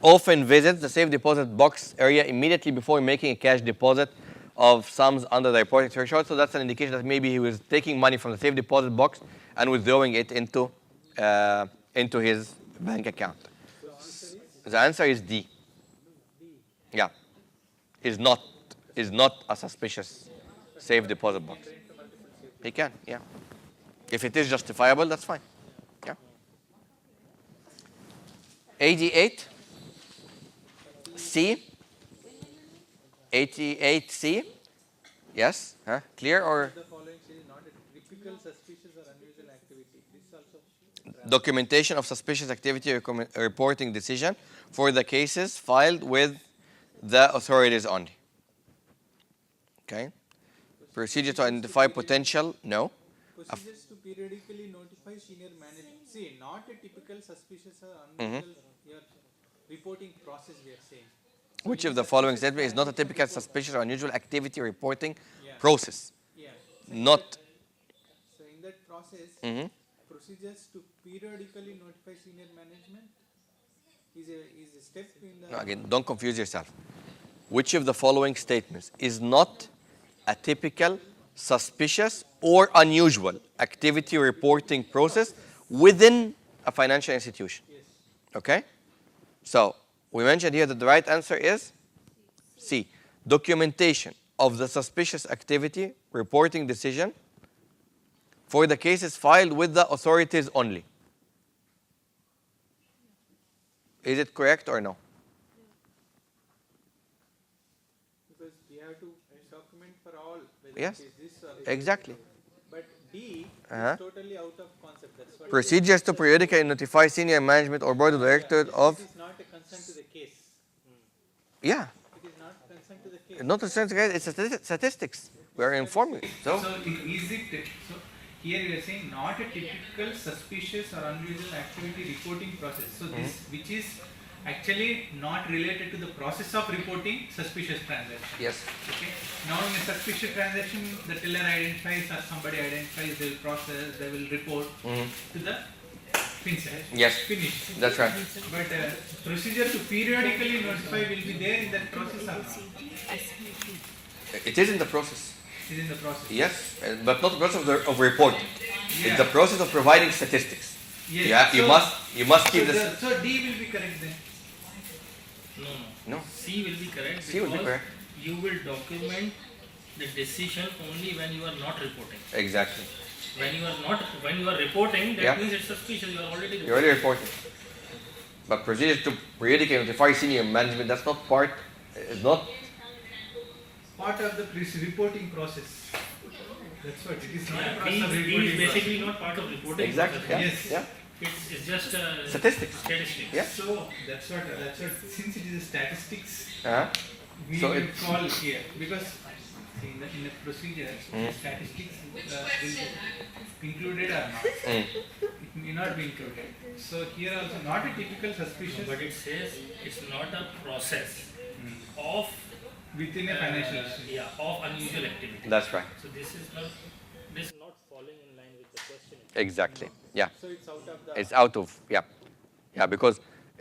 often visits the safe deposit box area immediately before making a cash deposit of sums under the reporting threshold. So that's an indication that maybe he was taking money from the safe deposit box and withdrawing it into his bank account. The answer is D. Yeah, is not a suspicious safe deposit box. He can, yeah. If it is justifiable, that's fine. Yeah. 88 C. 88C. Yes? Huh? Clear or? The following is not a typical suspicious or unusual activity. This also Documentation of suspicious activity reporting decision for the cases filed with the authorities only. Okay. Procedure to identify potential, no. procedures to periodically notify senior management. See, not a typical suspicious or unusual your reporting process we are saying. Which of the following statement is not a typical suspicious or unusual activity reporting process? Yeah. Not. So in that process, procedures to periodically notify senior management is a step in the. No, again, don't confuse yourself. Which of the following statements is not a typical suspicious or unusual activity reporting process within a financial institution? Yes. Okay? So we mentioned here that the right answer is C. Documentation of the suspicious activity reporting decision for the cases filed with the authorities only. Is it correct or no? Because we have to document for all whether Yes. it is this or Exactly. But D Uh-huh. is totally out of concept. That's what Procedures to periodically notify senior management or board of directors of. it is not a concern to the case. Yeah. It is not concern to the case. Not a sense, guys. It's statistics. We are informing. So Is it so? Here we are saying not a typical suspicious or unusual activity reporting process. So this which is actually not related to the process of reporting suspicious transaction. yes. Okay. Now in a suspicious transaction, the teller identifies or somebody identifies, they will process, they will report to the FinCEN. Yes. Finish. That's right. But procedure to periodically notify will be there in that process or not? It is in the process. It is in the process. Yes, but not the process of reporting. Yeah. It's the process of providing statistics. Yes. Yeah, you must keep this. So D will be correct then. No. No. C will be correct. C will be because correct. You will document the decision only when you are not reporting. Exactly. When you are reporting, that Yeah. means it's suspicious. You are already You're already reporting. But procedures to periodically notify senior management, that's not part, it's not. Part of the reporting process. That's what it is. Not a process D of is reporting basically not part of reporting. Exactly. Yeah. Yes. Yeah. It's just Statistics. statistics. Yeah. So that's what since it is a statistics, Uh-huh. we So will it- call here because see, in the procedure statistics will be included or not. It may not be included. So here also not a typical suspicious But it says it's not a process of within a financial institution. yeah, of unusual activity. That's right. So this is not falling in line with the question. Exactly. Yeah. So it's out of the It's out of, yeah. Yeah, because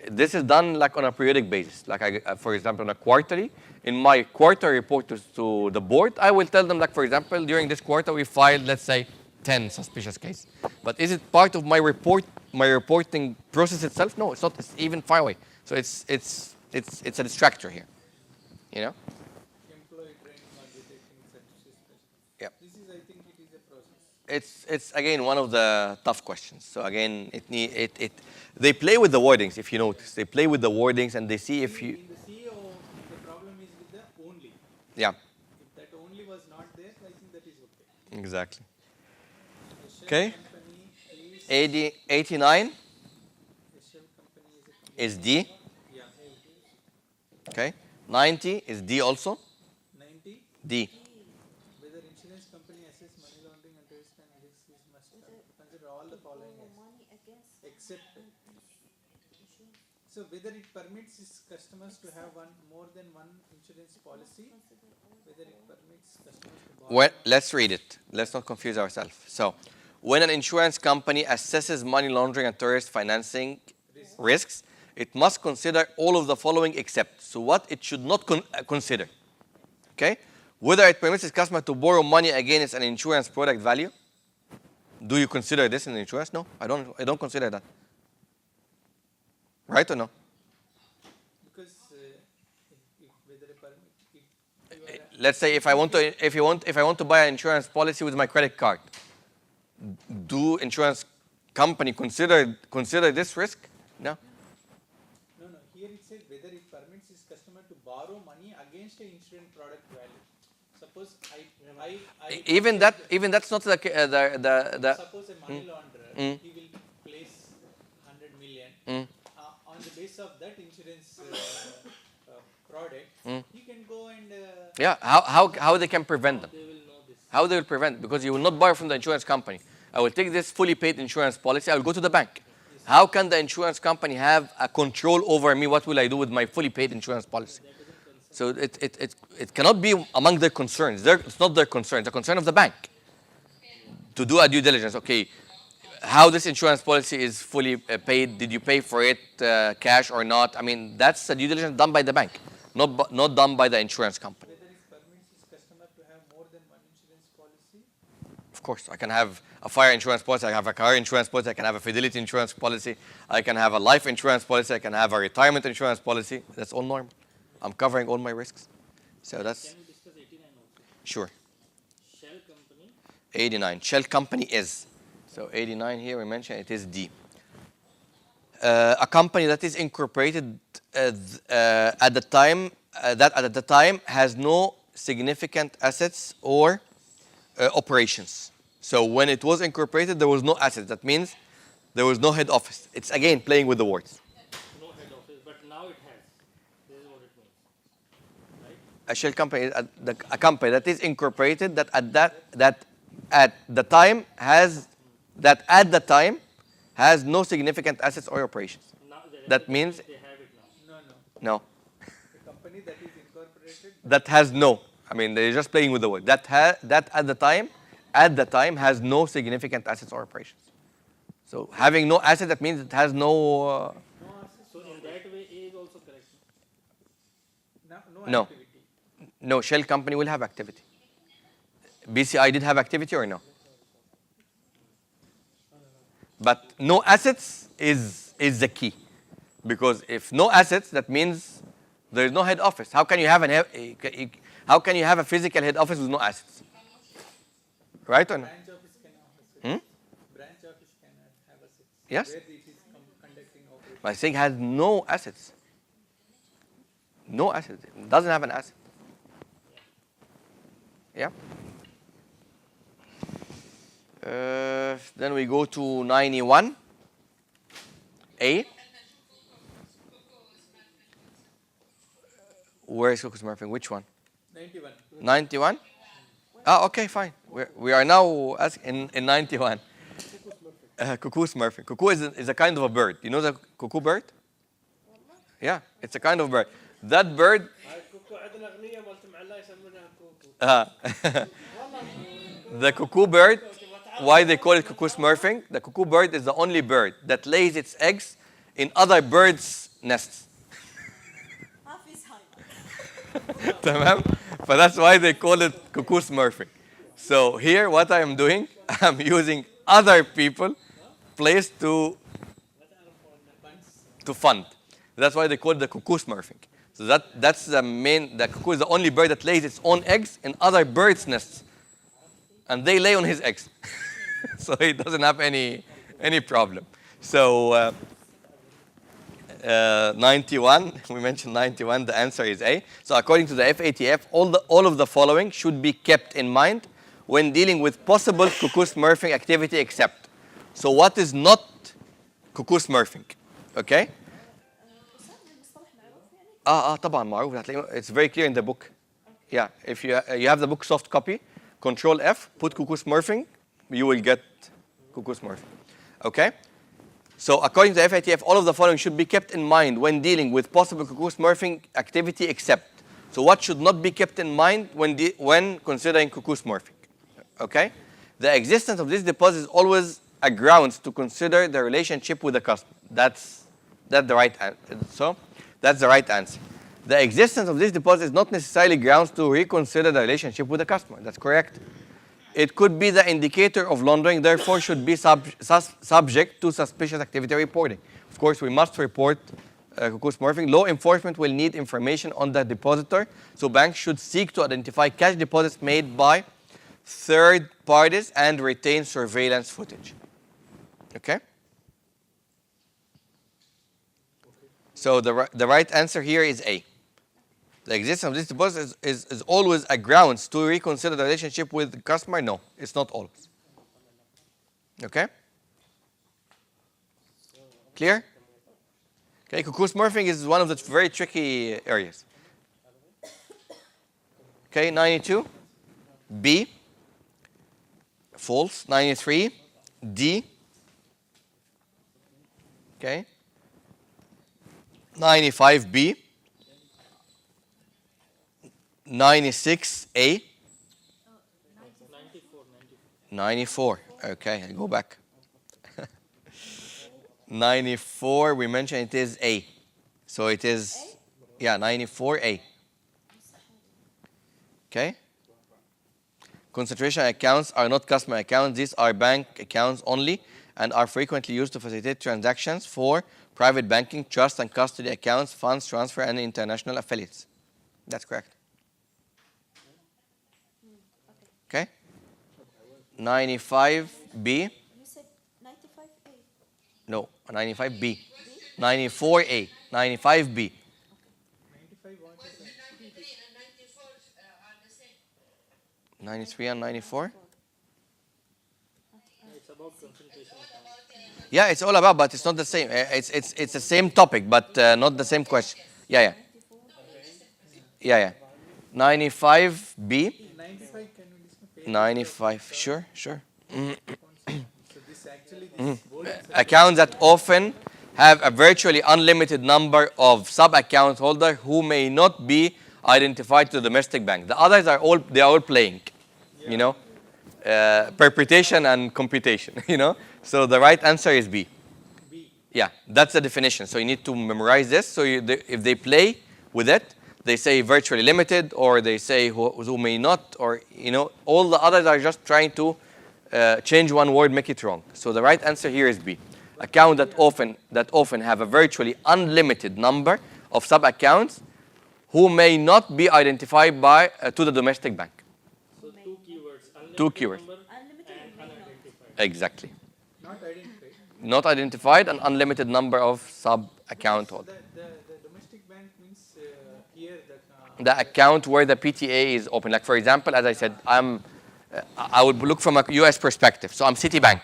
this is done like on a periodic basis. Like, for example, on a quarterly. In my quarter report to the board, I will tell them, like, for example, during this quarter, we filed, let's say, 10 suspicious cases. But is it part of my reporting process itself? No, it's not. It's even far away. So it's a distractor here. You know? employee training or detecting suspicious. Yeah. This is, I think, it is a process. It's again one of the tough questions. So again, they play with the wordings. If you notice, they play with the wordings and they see if you. In the CEO, the problem is with the only. Yeah, If that only was not there, I think that is okay. exactly. The shell Okay. company is 89 the shell company is a company. is D. Yeah. Okay. 90 is D also. 90. D. Whether insurance company assess money laundering and risk analysis must consider all the following except. So whether it permits its customers to have more than one insurance policy, whether it permits customers to borrow. Well, let's read it. Let's not confuse ourselves. So, when an insurance company assesses money laundering and terrorist financing risks, it must consider all of the following except. So what it should not consider, okay? Whether it permits its customer to borrow money against an insurance product value. Do you consider this in insurance? No, I don't consider that. Right or no? Because whether a permit, Let's say if I want to buy an insurance policy with my credit card, do insurance company consider this risk? No. no. Here it says whether it permits its customer to borrow money against an insurance product value. Suppose I Even that's not the suppose a money launderer, he will place 100 million on the basis of that insurance product. He can go and yeah. How they can prevent them? they will know this. How they will prevent? Because you will not borrow from the insurance company. I will take this fully paid insurance policy. I will go to the bank. How can the insurance company have a control over me? What will I do with my fully paid insurance policy? So it cannot be among their concerns. It's not their concern. It's a concern of the bank to do a due diligence. Okay, how this insurance policy is fully paid? Did you pay for it cash or not? I mean, that's a due diligence done by the bank, not done by the insurance company. Whether it permits its customer to have more than one insurance policy. Of course, I can have a fire insurance policy, I can have a car insurance policy, I can have a fidelity insurance policy, I can have a life insurance policy, I can have a retirement insurance policy. That's all normal. I'm covering all my risks. So that's, Can we discuss 89 also? sure. Shell company, 89. Shell company is. So 89 here we mentioned it is D. A company that is incorporated at the time has no significant assets or operations. So when it was incorporated, there was no assets. That means there was no head office. It's again playing with the words. no head office, but now it has. This is what it means. Right? A shell company is a company that is incorporated that at the time has no significant assets or operations. Now That means they have it now. no. The company that is incorporated. That has no. I mean, they're just playing with the word. That at the time has no significant assets or operations. So having no asset, that means it has no. So in that way, A is also correct. No. Activity. No, shell company will have activity. BCI did have activity or no? But no assets is the key, because if no assets, that means there is no head office. How can you have a physical head office with no assets? Right or no? Branch office can have assets. Branch office can have assets. Yes. Where it is conducting operations. My thing has no assets. No assets. It doesn't have an asset. Yeah. Then we go to 91. A. Where is Coco Smurfing? Which one? 91. 91? Ah, okay, fine. We are now in 91. Cuckoo Smurfing. Cuckoo is a kind of a bird. You know the cuckoo bird? Yeah, it's a kind of bird. That bird. هاي كوكو عندنا أغنية مالت معلاي يسمونها كوكو. The cuckoo bird. Why they call it cuckoo smurfing? The cuckoo bird is the only bird that lays its eggs in other birds' nests. تمام? But that's why they call it cuckoo smurfing. So here, what I am doing, I'm using other people place to fund. That's why they call it the cuckoo smurfing. So that's the main. The cuckoo is the only bird that lays its own eggs in other birds' nests, and they lay on his eggs. So he doesn't have any problem. So 91, we mentioned 91, the answer is A. So according to the FATF, all of the following should be kept in mind when dealing with possible cuckoo smurfing activity except. So what is not cuckoo smurfing? Okay? طبعا معروف. It's very clear in the book. Yeah, if you have the book soft copy, Control F, put cuckoo smurfing, you will get cuckoo smurfing. Okay? So according to the FATF, all of the following should be kept in mind when dealing with possible cuckoo smurfing activity except. So what should not be kept in mind when considering cuckoo smurfing? Okay? The existence of this deposit is always a grounds to consider the relationship with the customer. That's That's the right answer. So that's the right answer. The existence of this deposit is not necessarily grounds to reconsider the relationship with the customer. That's correct. It could be the indicator of laundering, therefore should be subject to suspicious activity reporting. Of course, we must report Kukus morphing. Law enforcement will need information on the depositor, so banks should seek to identify cash deposits made by third parties and retain surveillance footage. Okay? So the right answer here is A. The existence of this deposit is always a grounds to reconsider the relationship with the customer? No, it's not always. Okay? Clear? Okay, Kukus morphing is one of the very tricky areas. Okay, 92. B. False. 93. D. Okay. 95B. 96A. 94. Okay, I go back. 94, we mentioned it is A. So it is, yeah, 94A. Okay? Concentration accounts are not customer accounts. These are bank accounts only and are frequently used to facilitate transactions for private banking, trust and custody accounts, funds transfer, and international affiliates. That's correct. Okay? 95B. You said 95A. No, 95B. 94A. 95B. 93 and 94? It's about concentration account. Yeah, it's all about, but it's not the same. It's the same topic, but not the same question. Yeah. 95B. 95, can we listen? 95. Sure. So this actually, this word is Accounts that often have a virtually unlimited number of sub-account holders who may not be identified to the domestic bank. The others are all playing, permutation and computation, So the right answer is B. B. Yeah, that's the definition. So you need to memorize this. So if they play with it, they say virtually limited, or they say who may not, or all the others are just trying to change one word, make it wrong. So the right answer here is B. Account that often have a virtually unlimited number of sub-accounts who may not be identified by to the domestic bank. So two keywords. Unlimited Two keywords. Number Unlimited and may not. unidentified. Exactly. not identified. Not identified, an unlimited number of sub-account holders. The domestic bank means here that. The account where the PTA is open. Like for example, as I said, I would look from a U.S. perspective. So I'm Citibank.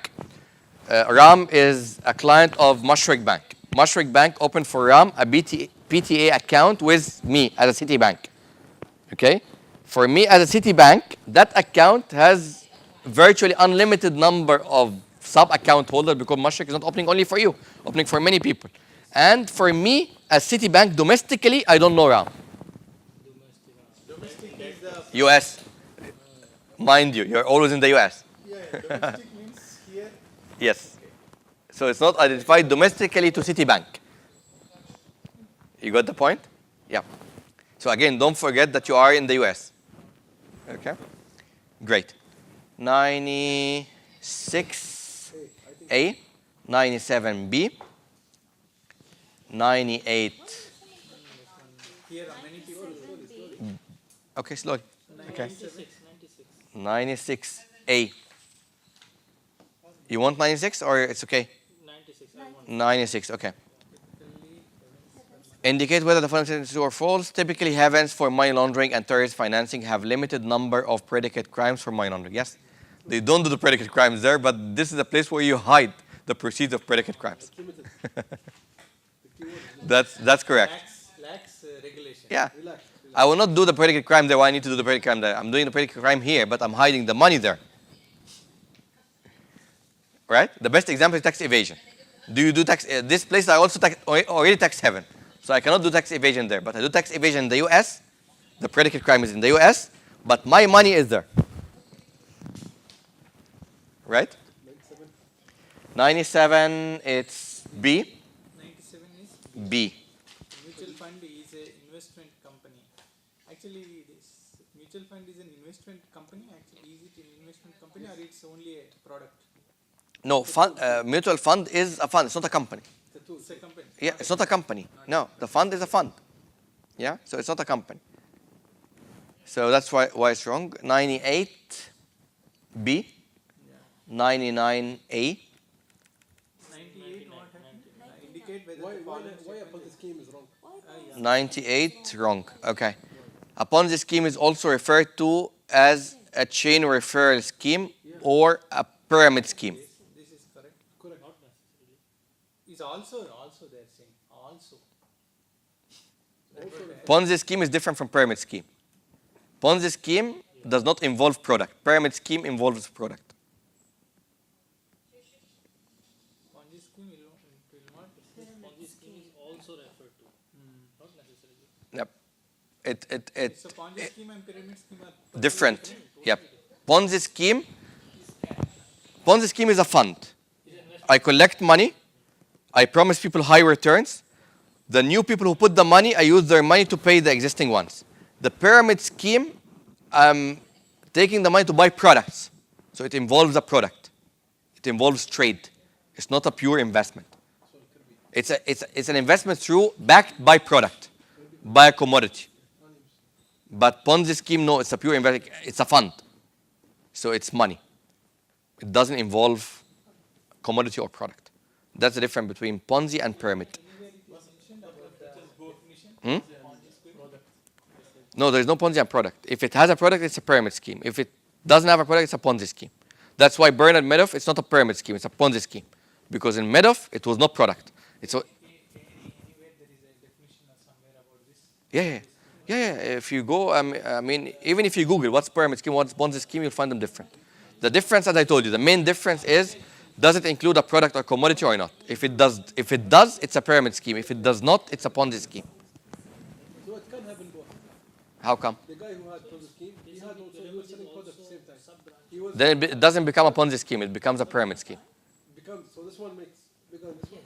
Ram is a client of Mashreq Bank. Mashreq Bank opened for Ram a PTA account with me as a Citibank. Okay? For me as a Citibank, that account has virtually unlimited number of sub-account holders because Mashreq is not opening only for you, opening for many people. And for me as Citibank domestically, I don't know Ram. Domestic is the. U.S. Mind you, you're always in the U.S. Domestic means here. Yes. So it's not identified domestically to Citibank. You got the point? Yeah. So again, don't forget that you are in the US. Okay? Great. 96A, 97B, 98. Here are many people. Okay, slowly. Okay. 96. 96A. You want 96 or it's okay? 96. I want. 96, okay. Indicate whether the following is true or false. Typically, havens for money laundering and terrorist financing have limited number of predicate crimes for money laundering. Yes, they don't do the predicate crimes there, but this is a place where you hide the proceeds of predicate crimes. That's correct. Lax regulation. Yeah. I will not do the predicate crime there. Why I need to do the predicate crime there? I'm doing the predicate crime here, but I'm hiding the money there. Right? The best example is tax evasion. Do you do tax? This place I also already tax haven. So I cannot do tax evasion there. But I do tax evasion in the US. The predicate crime is in the US. But my money is there. Right? 97, it's B. 97 is B. Mutual fund is a investment company. Actually, this mutual fund is an investment company. Actually, is it an investment company or it's only a product? No, fund, mutual fund is a fund. It's not a company. It's a company. Yeah, it's not a company. No, the fund is a fund. Yeah, so it's not a company. So that's why it's wrong. 98 B, 99 A. 98. What happened? Indicate whether Why, the why, following why a statement Ponzi scheme is wrong? 98 wrong. Okay. A Ponzi scheme is also referred to as a chain referral scheme or a pyramid scheme. This is correct. Correct. Not necessarily. Is also they're saying also. Ponzi scheme is different from pyramid scheme. Ponzi scheme does not involve product. Pyramid scheme involves product. Ponzi scheme will not. Ponzi scheme is also referred to, not necessarily. Yep. So Ponzi scheme and pyramid scheme are totally Different. Yep. Ponzi scheme is a fund. I collect money. I promise people high returns. The new people who put the money, I use their money to pay the existing ones. The pyramid scheme, I'm taking the money to buy products. So it involves a product. It involves trade. It's not a pure investment. It's an investment backed by product, by a commodity. But Ponzi scheme, no, it's a pure investment. It's a fund. So it's money. It doesn't involve commodity or product. That's the difference between Ponzi and pyramid. No, there's no Ponzi and product. If it has a product, it's a pyramid scheme. If it doesn't have a product, it's a Ponzi scheme. That's why Bernard Madoff, it's not a pyramid scheme, it's a Ponzi scheme. Because in Madoff, it was not product. It's anywhere there is a definition or somewhere about this. yeah. If you go, I mean, even if you Google what's pyramid scheme, what's Ponzi scheme, you'll find them different. The difference, as I told you, the main difference is, does it include a product or commodity or not? If it does, it's a pyramid scheme. If it does not, it's a Ponzi scheme. So it can happen both. How come? The guy who had Ponzi scheme, he was selling products at the same time. He was Then it doesn't become a Ponzi scheme, it becomes a pyramid scheme. so this one makes bigger than this one.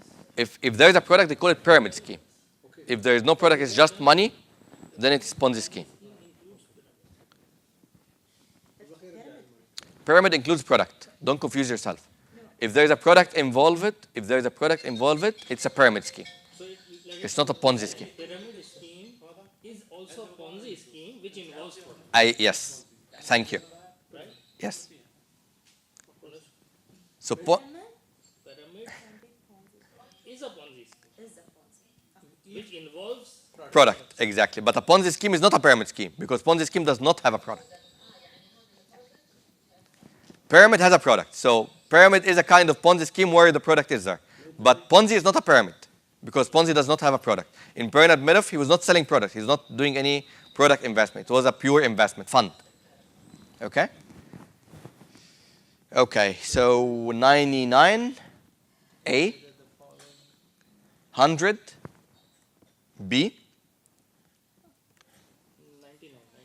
If there's a product, they call it pyramid scheme. Okay. If there is no product, it's just money, then it's Ponzi scheme. Pyramid includes product. Don't confuse yourself. If there's a product involved, it's a pyramid scheme. So It's not a Ponzi scheme. pyramid scheme is also a Ponzi scheme which involves product, Yes. Thank you. right? Yes. So Pyramid is a Ponzi scheme which involves product, exactly. But a Ponzi scheme is not a pyramid scheme because Ponzi scheme does not have a product. Pyramid has a product. So pyramid is a kind of Ponzi scheme where the product is there. But Ponzi is not a pyramid because Ponzi does not have a product. In Bernard Madoff, he was not selling products. He's not doing any product investment. It was a pure investment fund. Okay? Okay, so 99 A, 100 B,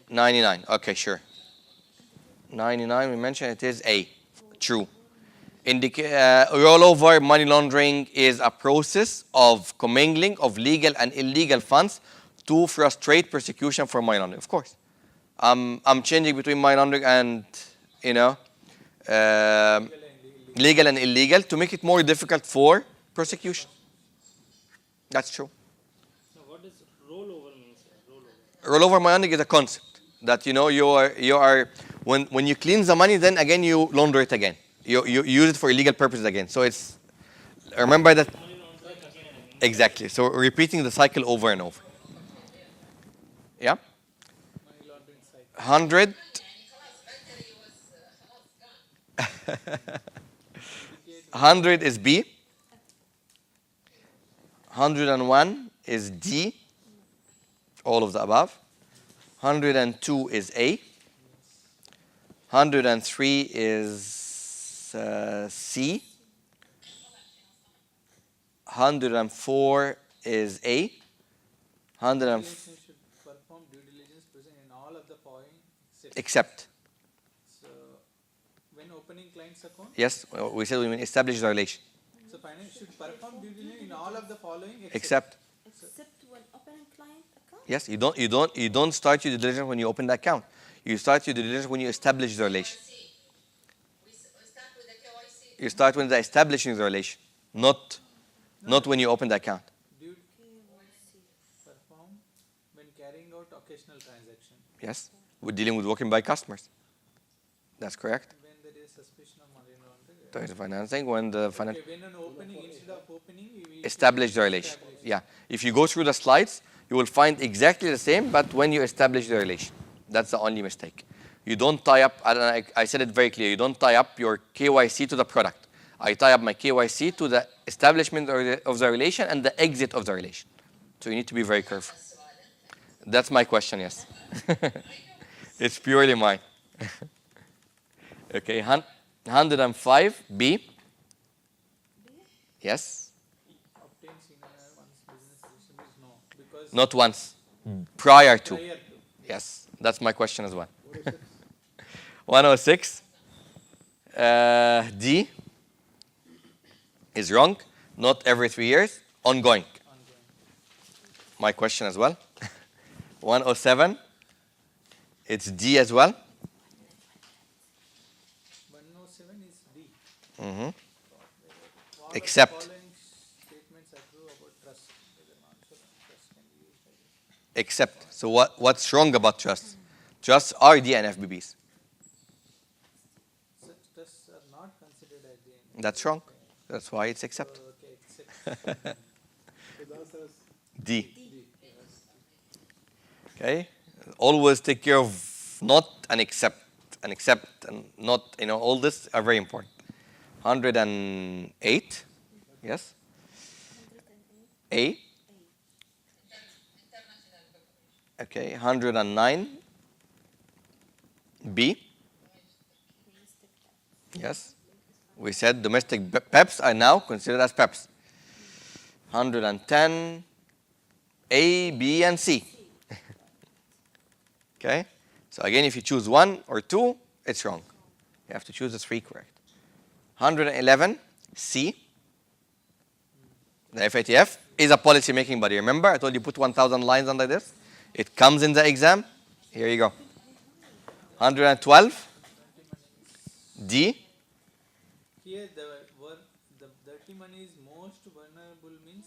99. Okay, sure. 99, we mentioned it is A. True. Rollover money laundering is a process of commingling of legal and illegal funds to frustrate prosecution for money laundering. Of course. I'm changing between money laundering and, legal and illegal to make it more difficult for prosecution. That's true. Now, what does rollover mean? Rollover money laundering is a concept that you are when you clean the money, then again you launder it again. You use it for illegal purposes again. So it's remember that exactly. So repeating the cycle over and over. Yeah. 100. 100 is B. 101 is D. All of the above. 102 is A. 103 is C. 104 is A. 100 should perform due diligence present in all of the following except. So when opening client's account, Yes, we said we establish the relation. so finance should perform due diligence in all of the following Except. Except when opening client account? Yes, you don't start your due diligence when you open the account. You start your due diligence when you establish the relation. We start with the KYC. You start when the establishing the relation, not when you open the account. Due perform when carrying out occasional transaction. Yes, we're dealing with working by customers. That's correct. When there is suspicion of money laundering. There is financing when the Okay, when an opening, instead of opening, we establish the relation. Yeah, if you go through the slides, you will find exactly the same, but when you establish the relation, that's the only mistake. You don't tie up. I said it very clear. You don't tie up your KYC to the product. I tie up my KYC to the establishment of the relation and the exit of the relation. So you need to be very careful. That's my question. Yes, it's purely mine. Okay, 105B. Yes. obtain senior one's business relation is no, because Not once. Prior to. prior to. Yes, that's my question as well. 106. D is wrong. Not every 3 years. Ongoing. My question as well. 107. It's D as well. 107 is D. Mhm. What Except. Of the following statements are true about trust. Whether non-insurance trust can be used as Except. So what's wrong about trusts? Trusts are D and FBBs. such trusts are not considered at the end. That's wrong. That's why it's except. Okay, except So the answer is D. D. Okay. Always take care of not and except. And except and not, all this are very important. 108. Yes. A. Okay. 109. B. Yes. We said domestic PEPs are now considered as PEPs. 110. A, B, and C. Okay? So again, if you choose 1 or 2, it's wrong. You have to choose the 3 correct. 111, C. The FATF is a policy making body. Remember, I told you put 1,000 lines under this. It comes in the exam. Here you go. 112, D. here the dirty money is most vulnerable means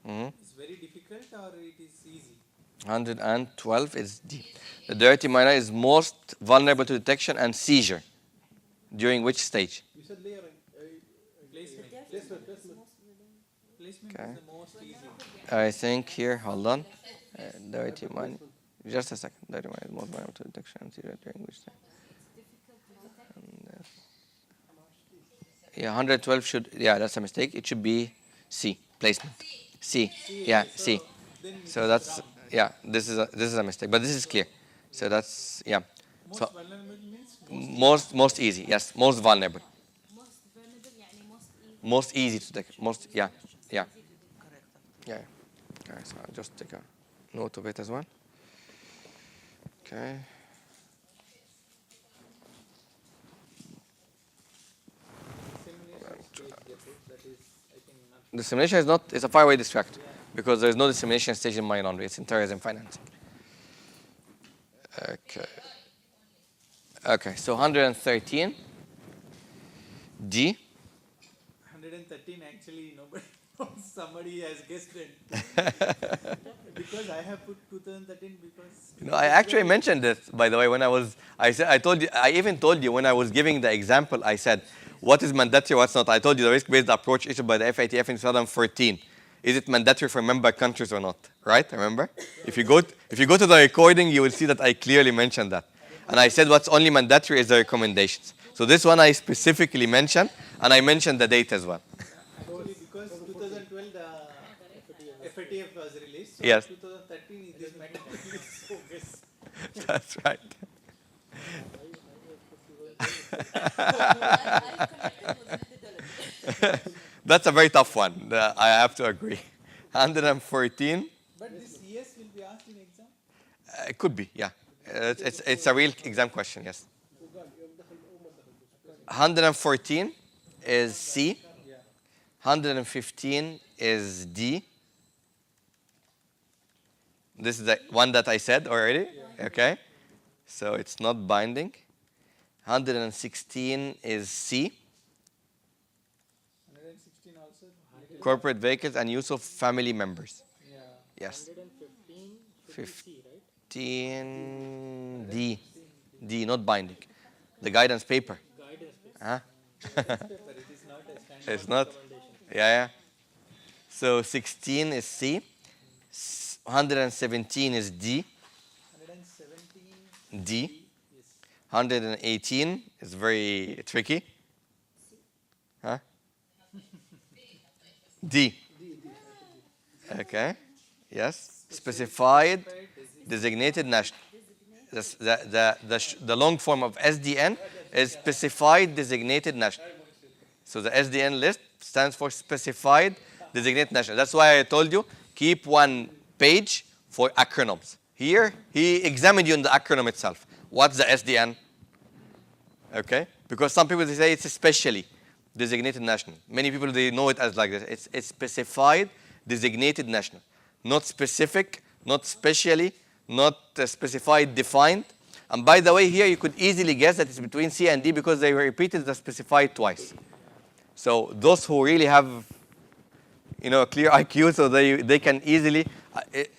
Mhm. it's very difficult or it is easy. 112 is D. The dirty money is most vulnerable to detection and seizure. During which stage? You said layering. Placement. Placement. Placement Okay. is the most easy. I think here, hold on. Dirty money. Just a second. Dirty money is most vulnerable to detection and seizure during which stage? Yeah, 112 should, that's a mistake. It should be C, placement. C, yeah, C. Then So that's, this is a mistake, but this is clear. So that's, most So vulnerable means most easy, yes, most vulnerable. Most vulnerable يعني most easy. Most easy to detect, yeah. Okay, so I'll just take a note of it as well. Okay. Dissemination is not, it's a faraway distract because there is no dissemination stage in money laundering. It's in terrorism financing. Okay, so 113, D. 113 actually nobody knows. Somebody has guessed it. Because I have put 2013 because I actually mentioned this, by the way, when I even told you when I was giving the example, I said, what is mandatory, what's not? I told you the risk-based approach issued by the FATF in 2014. Is it mandatory for member countries or not? Right? Remember? If you go to the recording, you will see that I clearly mentioned that. And I said what's only mandatory is the recommendations. So this one I specifically mentioned, and I mentioned the date as well. actually because 2012 the FATF was released. So Yes. 2013 this mandatory. So guess. That's right. I connected with methodology. That's a very tough one. I have to agree. 114. But this yes will be asked in exam. It could be, yeah. It's a real exam question, yes. 114 is C. 115 is D. This is the one that I said already. Okay. So it's not binding. 116 is C. 116 also. Corporate vehicles and use of family members. Yeah. Yes. 115 should be C, right? 15 D. D, not binding. The guidance paper. Guidance paper. Huh? But it is not a standard. It's not. Yeah, yeah. So 16 is C. 117 is D. 117. D. Yes. 118 is very tricky. Huh? D. Okay. Yes. Specified designated national. The long form of SDN is specified designated national. So the SDN list stands for specified designated national. That's why I told you keep one page for acronyms. Here, he examined you in the acronym itself. What's the SDN? Okay? Because some people they say it's especially designated national. Many people they know it as like this. It's specified designated national. Not specific, not specially, not specified defined. And by the way, here you could easily guess that it's between C and D because they repeated the specified twice. So those who really have a clear IQ, so they can easily,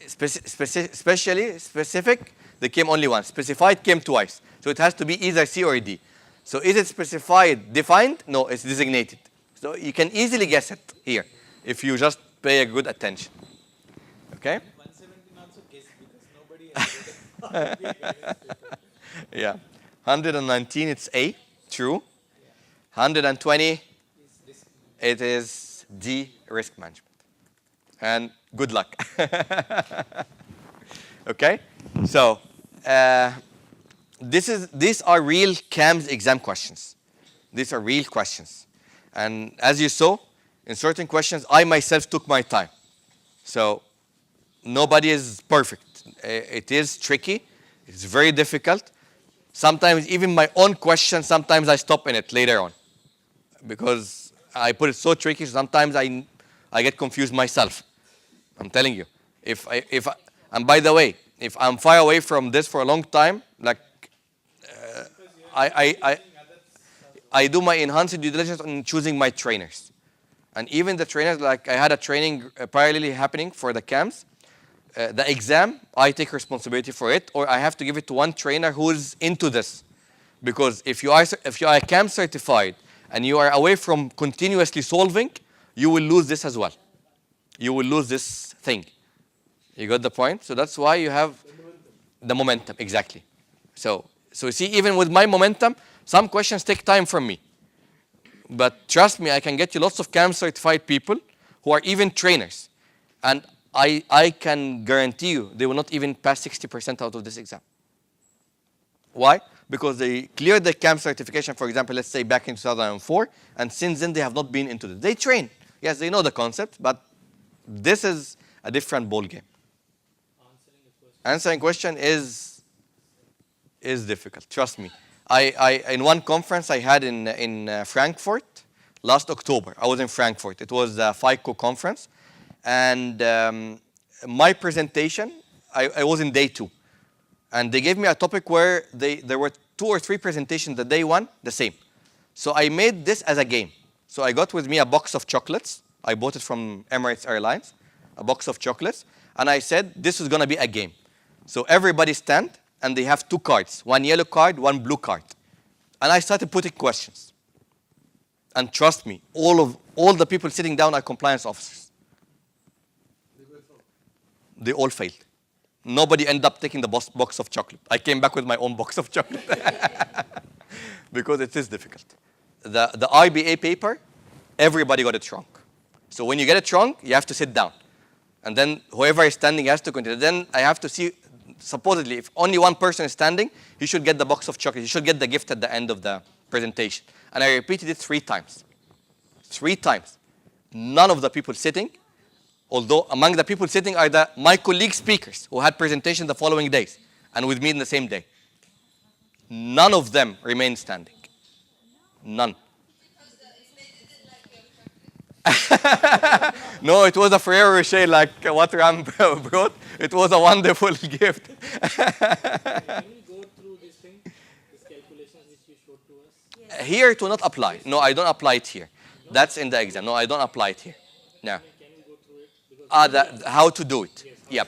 especially specific, they came only once. Specified came twice. So it has to be either C or D. So is it specified defined? No, it's designated. So you can easily guess it here if you just pay a good attention. Okay? 117 also guess because nobody has read it. Yeah. 119, it's A, true. 120, it is D, risk management. And good luck. Okay? So, these are real CAMS exam questions. These are real questions. And as you saw, in certain questions, I myself took my time. So, nobody is perfect. It is tricky. It's very difficult. Sometimes even my own question, sometimes I stop in it later on. Because I put it so tricky, sometimes I get confused myself. I'm telling you. And by the way, if I'm far away from this for a long time, like I do my enhanced due diligence on choosing my trainers. And even the trainers, like I had a training parallelly happening for the CAMS. The exam, I take responsibility for it, or I have to give it to one trainer who's into this. Because if you are CAMS certified and you are away from continuously solving, you will lose this as well. You will lose this thing. You got the point? So that's why you have the momentum, exactly. So you see, even with my momentum, some questions take time from me. But trust me, I can get you lots of CAMS certified people who are even trainers. And I can guarantee you they will not even pass 60% out of this exam. Why? Because they cleared the CAMS certification, for example, let's say back in 2004, and since then they have not been into this. They train. Yes, they know the concept, but this is a different ball game. Answering question is difficult. Trust me. I in one conference I had in Frankfurt last October. I was in Frankfurt. It was the FICO conference, and my presentation I was in day 2, and they gave me a topic where there were 2 or 3 presentations the day one the same. So I made this as a game. So I got with me a box of chocolates. I bought it from Emirates Airlines, a box of chocolates, and I said this is going to be a game. So everybody stand, and they have 2 cards, one yellow card, one blue card. And I started putting questions. And trust me, all the people sitting down are compliance officers. They all failed. Nobody ended up taking the box of chocolate. I came back with my own box of chocolate. Because it is difficult. The IBA paper, everybody got it wrong. So when you get it wrong, you have to sit down. And then whoever is standing has to continue. Then I have to see, supposedly, if only one person is standing, he should get the box of chocolate. He should get the gift at the end of the presentation. And I repeated it 3 times. 3 times. None of the people sitting, although among the people sitting are my colleague speakers who had presentation the following days and with me in the same day. None of them remained standing. None. No, it was a Ferrero Rocher like what Ram brought. It was a wonderful gift. Can we go through this thing, these calculations which you showed to us? Here it will not apply. No, I don't apply it here. That's in the exam. No, I don't apply it here. No. Can we go through it? Because How to do it. Yep.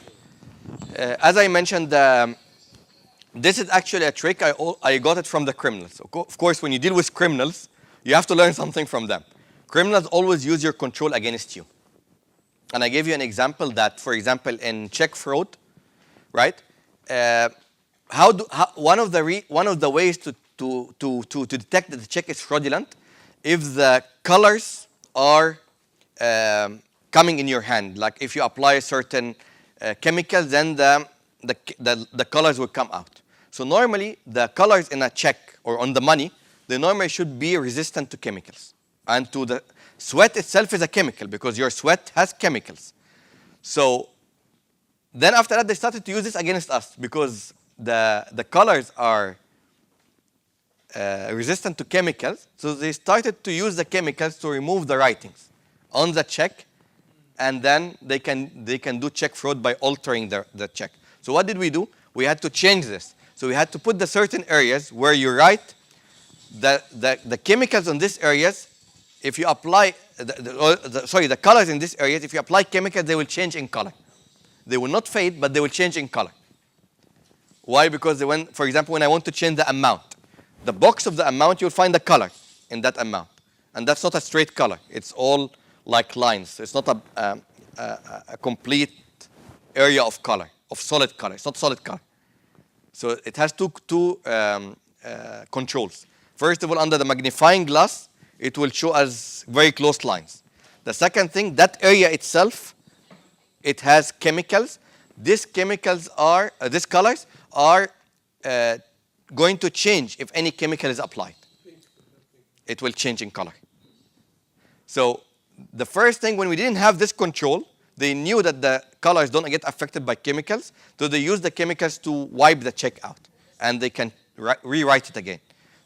As I mentioned, this is actually a trick. I got it from the criminals. Of course, when you deal with criminals, you have to learn something from them. Criminals always use your control against you. And I gave you an example that, for example, in check fraud, right? One of the ways to detect that the check is fraudulent, if the colors are coming in your hand, like if you apply a certain chemical, then the colors will come out. So normally the colors in a check or on the money, they normally should be resistant to chemicals. And to the sweat itself is a chemical because your sweat has chemicals. So then after that they started to use this against us because the colors are resistant to chemicals. So they started to use the chemicals to remove the writings on the check, and then they can do check fraud by altering the check. So what did we do? We had to change this. So we had to put the certain areas where you write the chemicals on these areas. If you apply, the colors in these areas, if you apply chemicals, they will change in color. They will not fade, but they will change in color. Why? Because for example, when I want to change the amount, the box of the amount, you'll find the color in that amount. And that's not a straight color. It's all like lines. It's not a complete area of color, of solid color. It's not solid color. So it has two controls. First of all, under the magnifying glass, it will show as very close lines. The second thing, that area itself, it has chemicals. These colors are going to change if any chemical is applied. It will change in color. So the first thing, when we didn't have this control, they knew that the colors don't get affected by chemicals, so they use the chemicals to wipe the check out, and they can rewrite it again.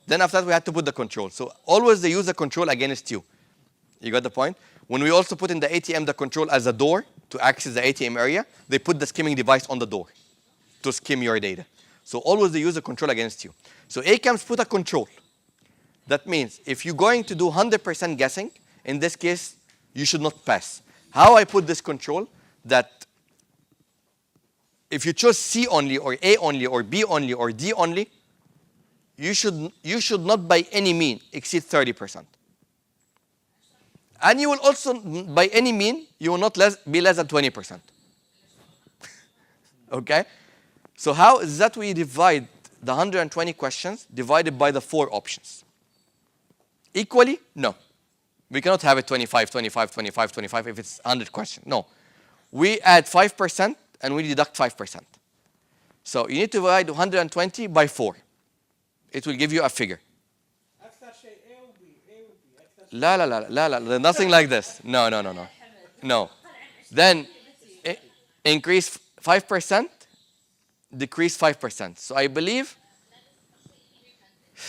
Then after that, we had to put the control. So always they use the control against you. You got the point? When we also put in the ATM the control as a door to access the ATM area, they put the skimming device on the door to skim your data. So always they use the control against you. So ACAMS put a control. That means if you're going to do 100% guessing, in this case, you should not pass. How I put this control? That if you chose C only, or A only, or B only, or D only, you should not by any mean exceed 30%. And you will also, by any mean, you will not be less than 20%. Okay? So how is that we divide the 120 questions divided by the 4 options? Equally? No. We cannot have it 25, 25, 25, 25 if it's 100 questions. No. We add 5% and we deduct 5%. So you need to divide 120 by 4. It will give you a figure. Nothing like this. No. Then increase 5%, decrease 5%. So I believe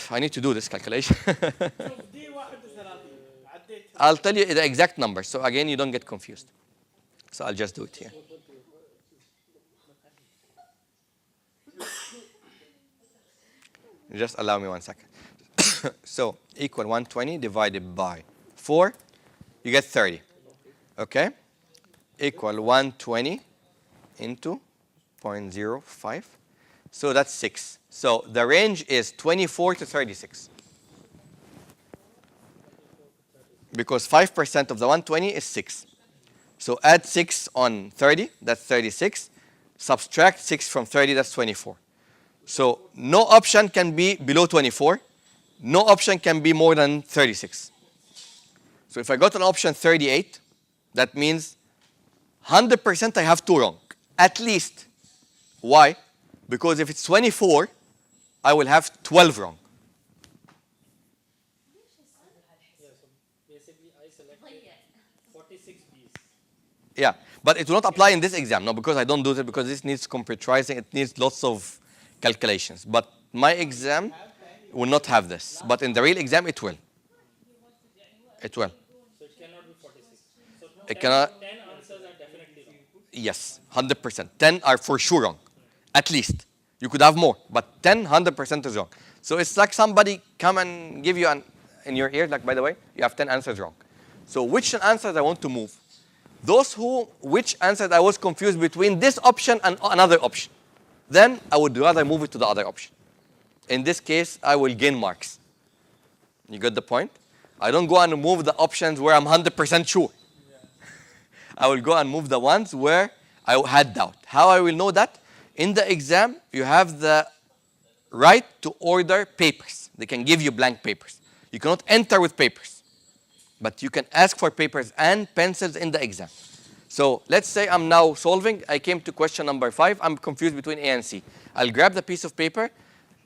I need to do this calculation. I'll tell you the exact number. So again, you don't get confused. So I'll just do it here. Just allow me 1 second. So equal 120 divided by 4, you get 30. Okay? Equal 120 into 0.05. So that's 6. So the range is 24 to 36. Because 5% of the 120 is 6. So add 6 on 30, that's 36. Subtract 6 from 30, that's 24. So no option can be below 24. No option can be more than 36. So if I got an option 38, that means 100% I have 2 wrong. At least. Why? Because if it's 24, I will have 12 wrong. Basically, I selected 46 Bs. Yeah, but it will not apply in this exam. No, because I don't do it because this needs computerizing. It needs lots of calculations. But my exam will not have this. But in the real exam, it will. It will. So it cannot be 46. It cannot. 10 answers are definitely wrong. Yes, 100%. 10 are for sure wrong, at least. You could have more, but 10, 100% is wrong. So it's like somebody come and give you in your ear, like, by the way, you have 10 answers wrong. So which answers I want to move? Which answers I was confused between this option and another option. Then I would rather move it to the other option. In this case, I will gain marks. You get the point? I don't go and move the options where I'm 100% sure. I will go and move the ones where I had doubt. How I will know that? In the exam, you have the right to order papers. They can give you blank papers. You cannot enter with papers, but you can ask for papers and pencils in the exam. So let's say I'm now solving. I came to question number 5. I'm confused between A and C. I'll grab the piece of paper.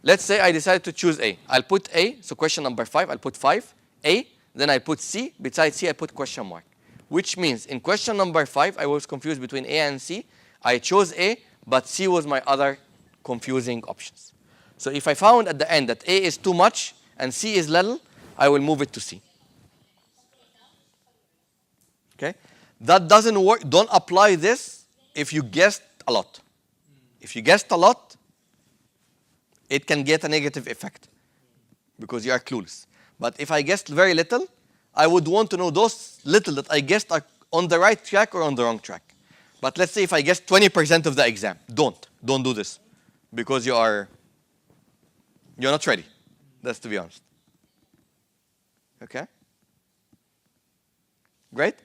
Let's say I decided to choose A. I'll put A, so question number 5, I'll put 5, A, then I put C. Besides C, I put question mark. Which means in question number 5, I was confused between A and C. I chose A, but C was my other confusing options. So if I found at the end that A is too much and C is little, I will move it to C. Okay? That doesn't work. Don't apply this if you guessed a lot. If you guessed a lot, it can get a negative effect because you are clueless. But if I guessed very little, I would want to know those little that I guessed are on the right track or on the wrong track. But let's say if I guessed 20% of the exam, don't do this because you're not ready. That's to be honest. Okay? Great?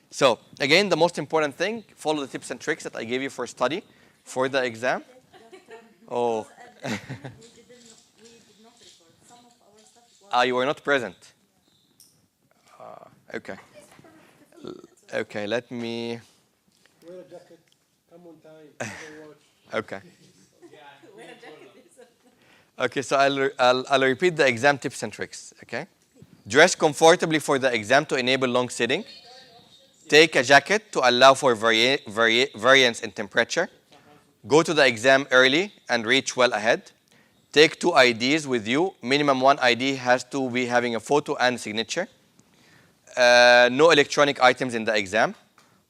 So again, the most important thing, follow the tips and tricks that I gave you for study for the exam. Oh. We did not record. Some of our stuff was You were not present. Okay. Okay, let me. Wear a jacket. Come on time. Never watch. Okay. Okay, so I'll repeat the exam tips and tricks. Okay. Dress comfortably for the exam to enable long sitting. Take a jacket to allow for variance in temperature. Go to the exam early and reach well ahead. Take 2 IDs with you. Minimum 1 ID has to be having a photo and signature. No electronic items in the exam.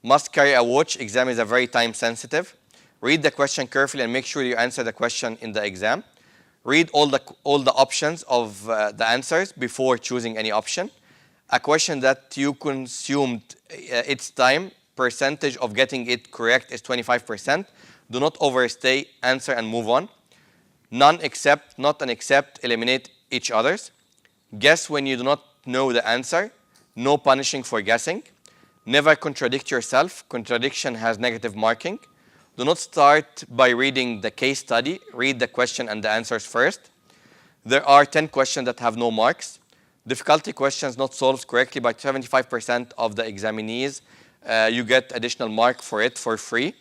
Must carry a watch. Exam is a very time sensitive. Read the question carefully and make sure you answer the question in the exam. Read all the options of the answers before choosing any option. A question that you consumed its time, percentage of getting it correct is 25%. Do not overstay, answer and move on. None except, not and except, eliminate each others. Guess when you do not know the answer. No punishing for guessing. Never contradict yourself. Contradiction has negative marking. Do not start by reading the case study. Read the question and the answers first. There are 10 questions that have no marks. Difficulty questions not solved correctly by 75% of the examinees. You get additional mark for it for free.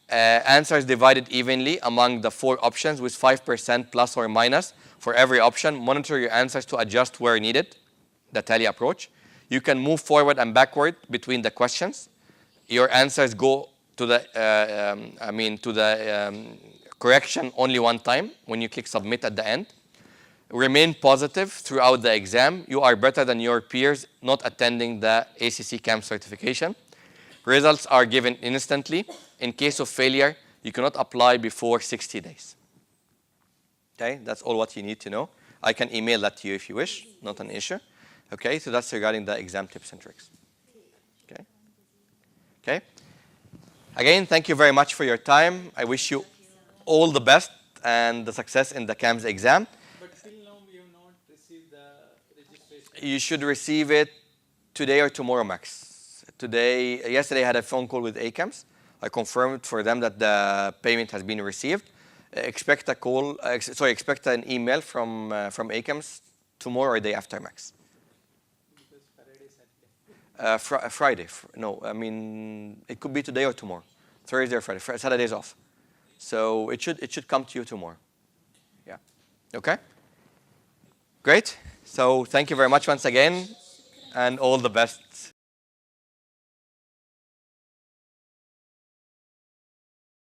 Answers divided evenly among the 4 options with 5% plus or minus for every option. Monitor your answers to adjust where needed. The tally approach. You can move forward and backward between the questions. Your answers go to the correction only one time when you click submit at the end. Remain positive throughout the exam. You are better than your peers not attending the ACC camp certification. Results are given instantly. In case of failure, you cannot apply before 60 days. Okay, that's all what you need to know. I can email that to you if you wish, not an issue. Okay, so that's regarding the exam tips and tricks. Okay. Okay. Again, thank you very much for your time. I wish you all the best and the success in the CAMS exam. But till now we have not received the registration. You should receive it today or tomorrow max. Yesterday I had a phone call with ACAMS. I confirmed for them that the payment has been received. Expect an email from ACAMS tomorrow or day after max. Friday. No, I mean it could be today or tomorrow. Thursday or Friday. Saturday is off, so it should come to you tomorrow. Yeah. Okay. Great. So thank you very much once again, and all the best.